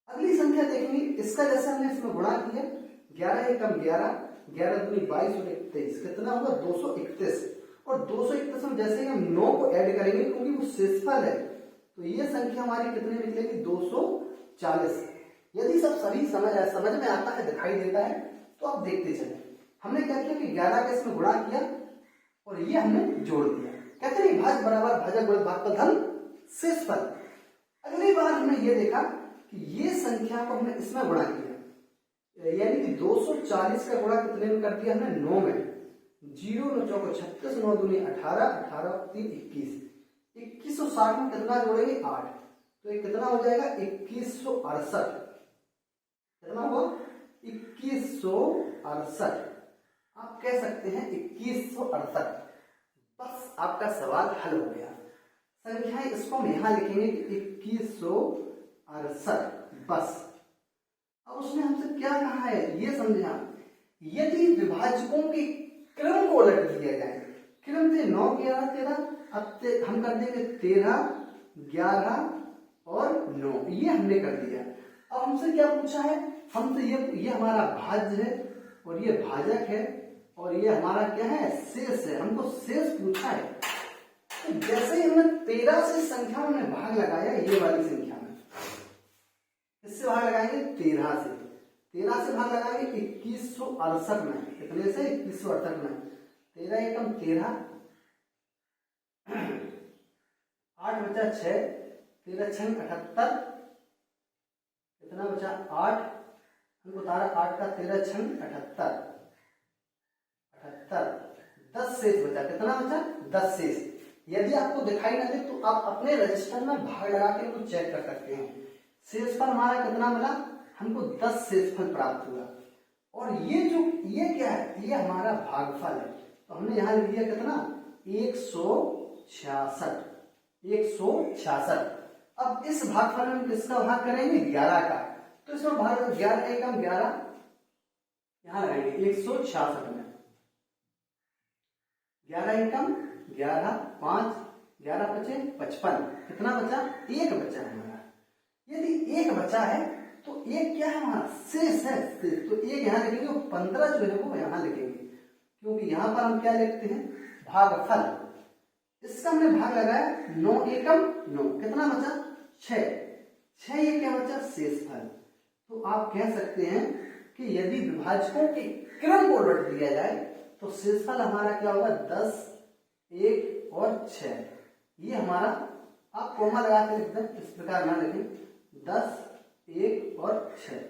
अगली संख्या देखेंगे, इसका जैसे हमने इसमें गुणा किया, 11 एकम 11, 11 दूनी 22 और 21, कितना होगा? 231। और 231 में जैसे ही हम 9 को ऐड करेंगे, क्योंकि वो शेषफल है, तो ये संख्या हमारी कितनी निकलेगी? 240। यदि सब सभी समझ में आता है, दिखाई देता है, तो आप देखते चले। हमने क्या किया कि 11 का इसमें गुणा किया और ये हमने जोड़ दिया। कहते हैं भाज बराबर भाजक गुणित भागफल धन शेषफल। अगली बार हमने ये देखा कि ये संख्या को हमने इसमें गुणा किया, यानी कि 240 का गुणा कितने में कर दिया हमने? 9 में। 0 9 चौको 36, 9 दूनी 18, 18 3 21, 2160 में कितना जोड़ेंगे? 8, तो ये कितना हो जाएगा? 2168। कितना हुआ? 2168। आप कह सकते हैं 2168। बस आपका सवाल हल हो गया। संख्याएं इसको हम यहां लिखेंगे कि 2168, बस। अब उसने हमसे क्या कहा है ये समझे आप। यदि विभाजकों के क्रम को उलट दिया जाए, क्रम थे 9, 11, 13, अब हम कर देंगे 13, 11 और 9, ये हमने कर दिया। अब हमसे क्या पूछा है? हमसे ये हमारा भाज्य है और ये भाजक है और ये हमारा क्या है? शेष है। हमको शेष पूछा है। तो जैसे ही हमने 13 से संख्या में भाग लगाया, ये वाली संख्या में, इससे भाग लगाएंगे 13 से, 13 से भाग लगाएंगे 2168 में। कितने से? 2168 में। 13 एकम 13, 8 बचा 6, 13 छंग 78, कितना बचा? 8, हमको तारा 8 का 13 छंग 78, 10 शेष बचा। कितना बचा? 10 शेष। यदि आपको दिखाई ना दे तो आप अपने रजिस्टर में भाग लगा के इनको चेक कर सकते हैं। शेषफल हमारा कितना मिला? हमको 10 शेषफल प्राप्त हुआ। और ये क्या है? ये हमारा भागफल है, तो हमने यहां लिख दिया कितना? 166, 166। अब इस भागफल में किसका भाग करेंगे? 11 का। तो इसमें भाग 11 एकम 11 यहां लगाएंगे 166 में। 11 एकम 11, 5, 11 बचे 55, कितना बचा? एक बचा है हमारा। यदि एक बचा है तो एक क्या है हमारा? शेष है, शेष। तो एक यहाँ लिखेंगे और 15 जो है वो यहाँ लिखेंगे, क्योंकि यहाँ पर हम क्या लिखते हैं? भागफल। इसका हमने भाग लगाया 9 एकम 9, कितना बचा? 6। 6 ये क्या बचा? शेषफल। तो आप कह सकते हैं कि यदि विभाजकों के क्रम को उलट दिया जाए तो शेषफल हमारा क्या होगा? 10, 1 और 6। ये हमारा, आप कोमा लगा के लिख दें, इस प्रकार ना लिखें, 10, 1 और 6।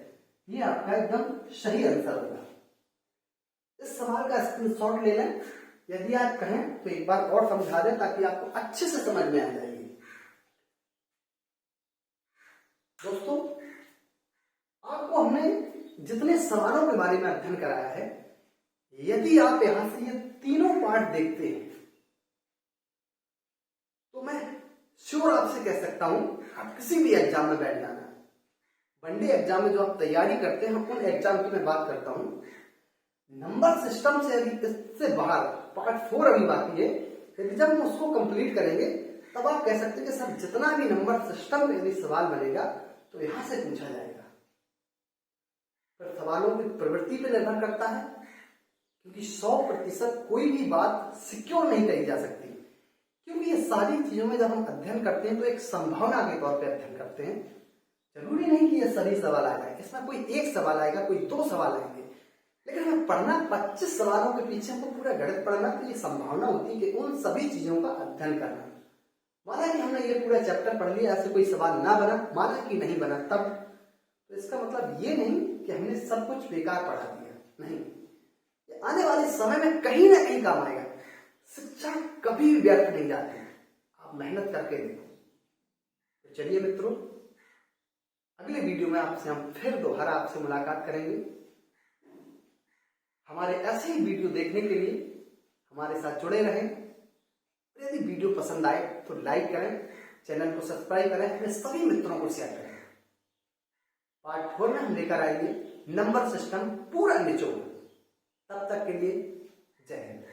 ये आपका एकदम सही आंसर होगा। इस सवाल का स्क्रीनशॉट ले लें। यदि आप कहें तो एक बार और समझा दें ताकि आपको अच्छे से समझ में आ जाएगी। दोस्तों, आपको हमने जितने सवालों के बारे में अध्ययन कराया है, यदि आप यहां से ये तीनों पार्ट देखते हैं तो मैं श्योर आपसे कह सकता हूं आप किसी भी एग्जाम में बैठ जाना। वनडे एग्जाम में जो आप तैयारी करते हैं, उन एग्जाम की मैं बात करता हूं। नंबर सिस्टम से अभी इससे बाहर पार्ट 4 अभी बाकी है। यदि जब हम उसको कंप्लीट करेंगे तब आप कह सकते हैं कि सर जितना भी नंबर सिस्टम में यदि सवाल बनेगा तो यहां से पूछा जाएगा। पर सवालों की प्रवृत्ति पर निर्भर करता है, क्योंकि 100% कोई भी बात सिक्योर नहीं कही जा सकती, क्योंकि ये सारी चीजों में जब हम अध्ययन करते हैं तो एक संभावना के तौर पे अध्ययन करते हैं। जरूरी नहीं कि ये सभी सवाल आ जाए, इसमें कोई एक सवाल आएगा, कोई 2 सवाल आएंगे, लेकिन हमें पढ़ना 25 सवालों के पीछे हमको पूरा गणित पढ़ना, तो ये संभावना होती है कि उन सभी चीजों का अध्ययन करना। माना कि हमने ये पूरा चैप्टर पढ़ लिया, ऐसे कोई सवाल ना बना, माना कि नहीं बना, तब तो इसका मतलब ये नहीं कि हमने सब कुछ बेकार पढ़ा दिया, नहीं। ये आने वाले समय में कहीं ना कहीं काम आएगा। शिक्षा कभी भी व्यर्थ नहीं जाती, आप मेहनत करके देखो। तो चलिए मित्रों, अगले वीडियो में आपसे हम फिर दोबारा आपसे मुलाकात करेंगे। हमारे ऐसे ही वीडियो देखने के लिए हमारे साथ जुड़े रहें। यदि वीडियो पसंद आए तो लाइक करें, चैनल को सब्सक्राइब करें, अपने सभी मित्रों को शेयर करें। पार्ट 4 में हम लेकर आएंगे नंबर सिस्टम पूरा निचोड़। तब तक के लिए जय हिंद।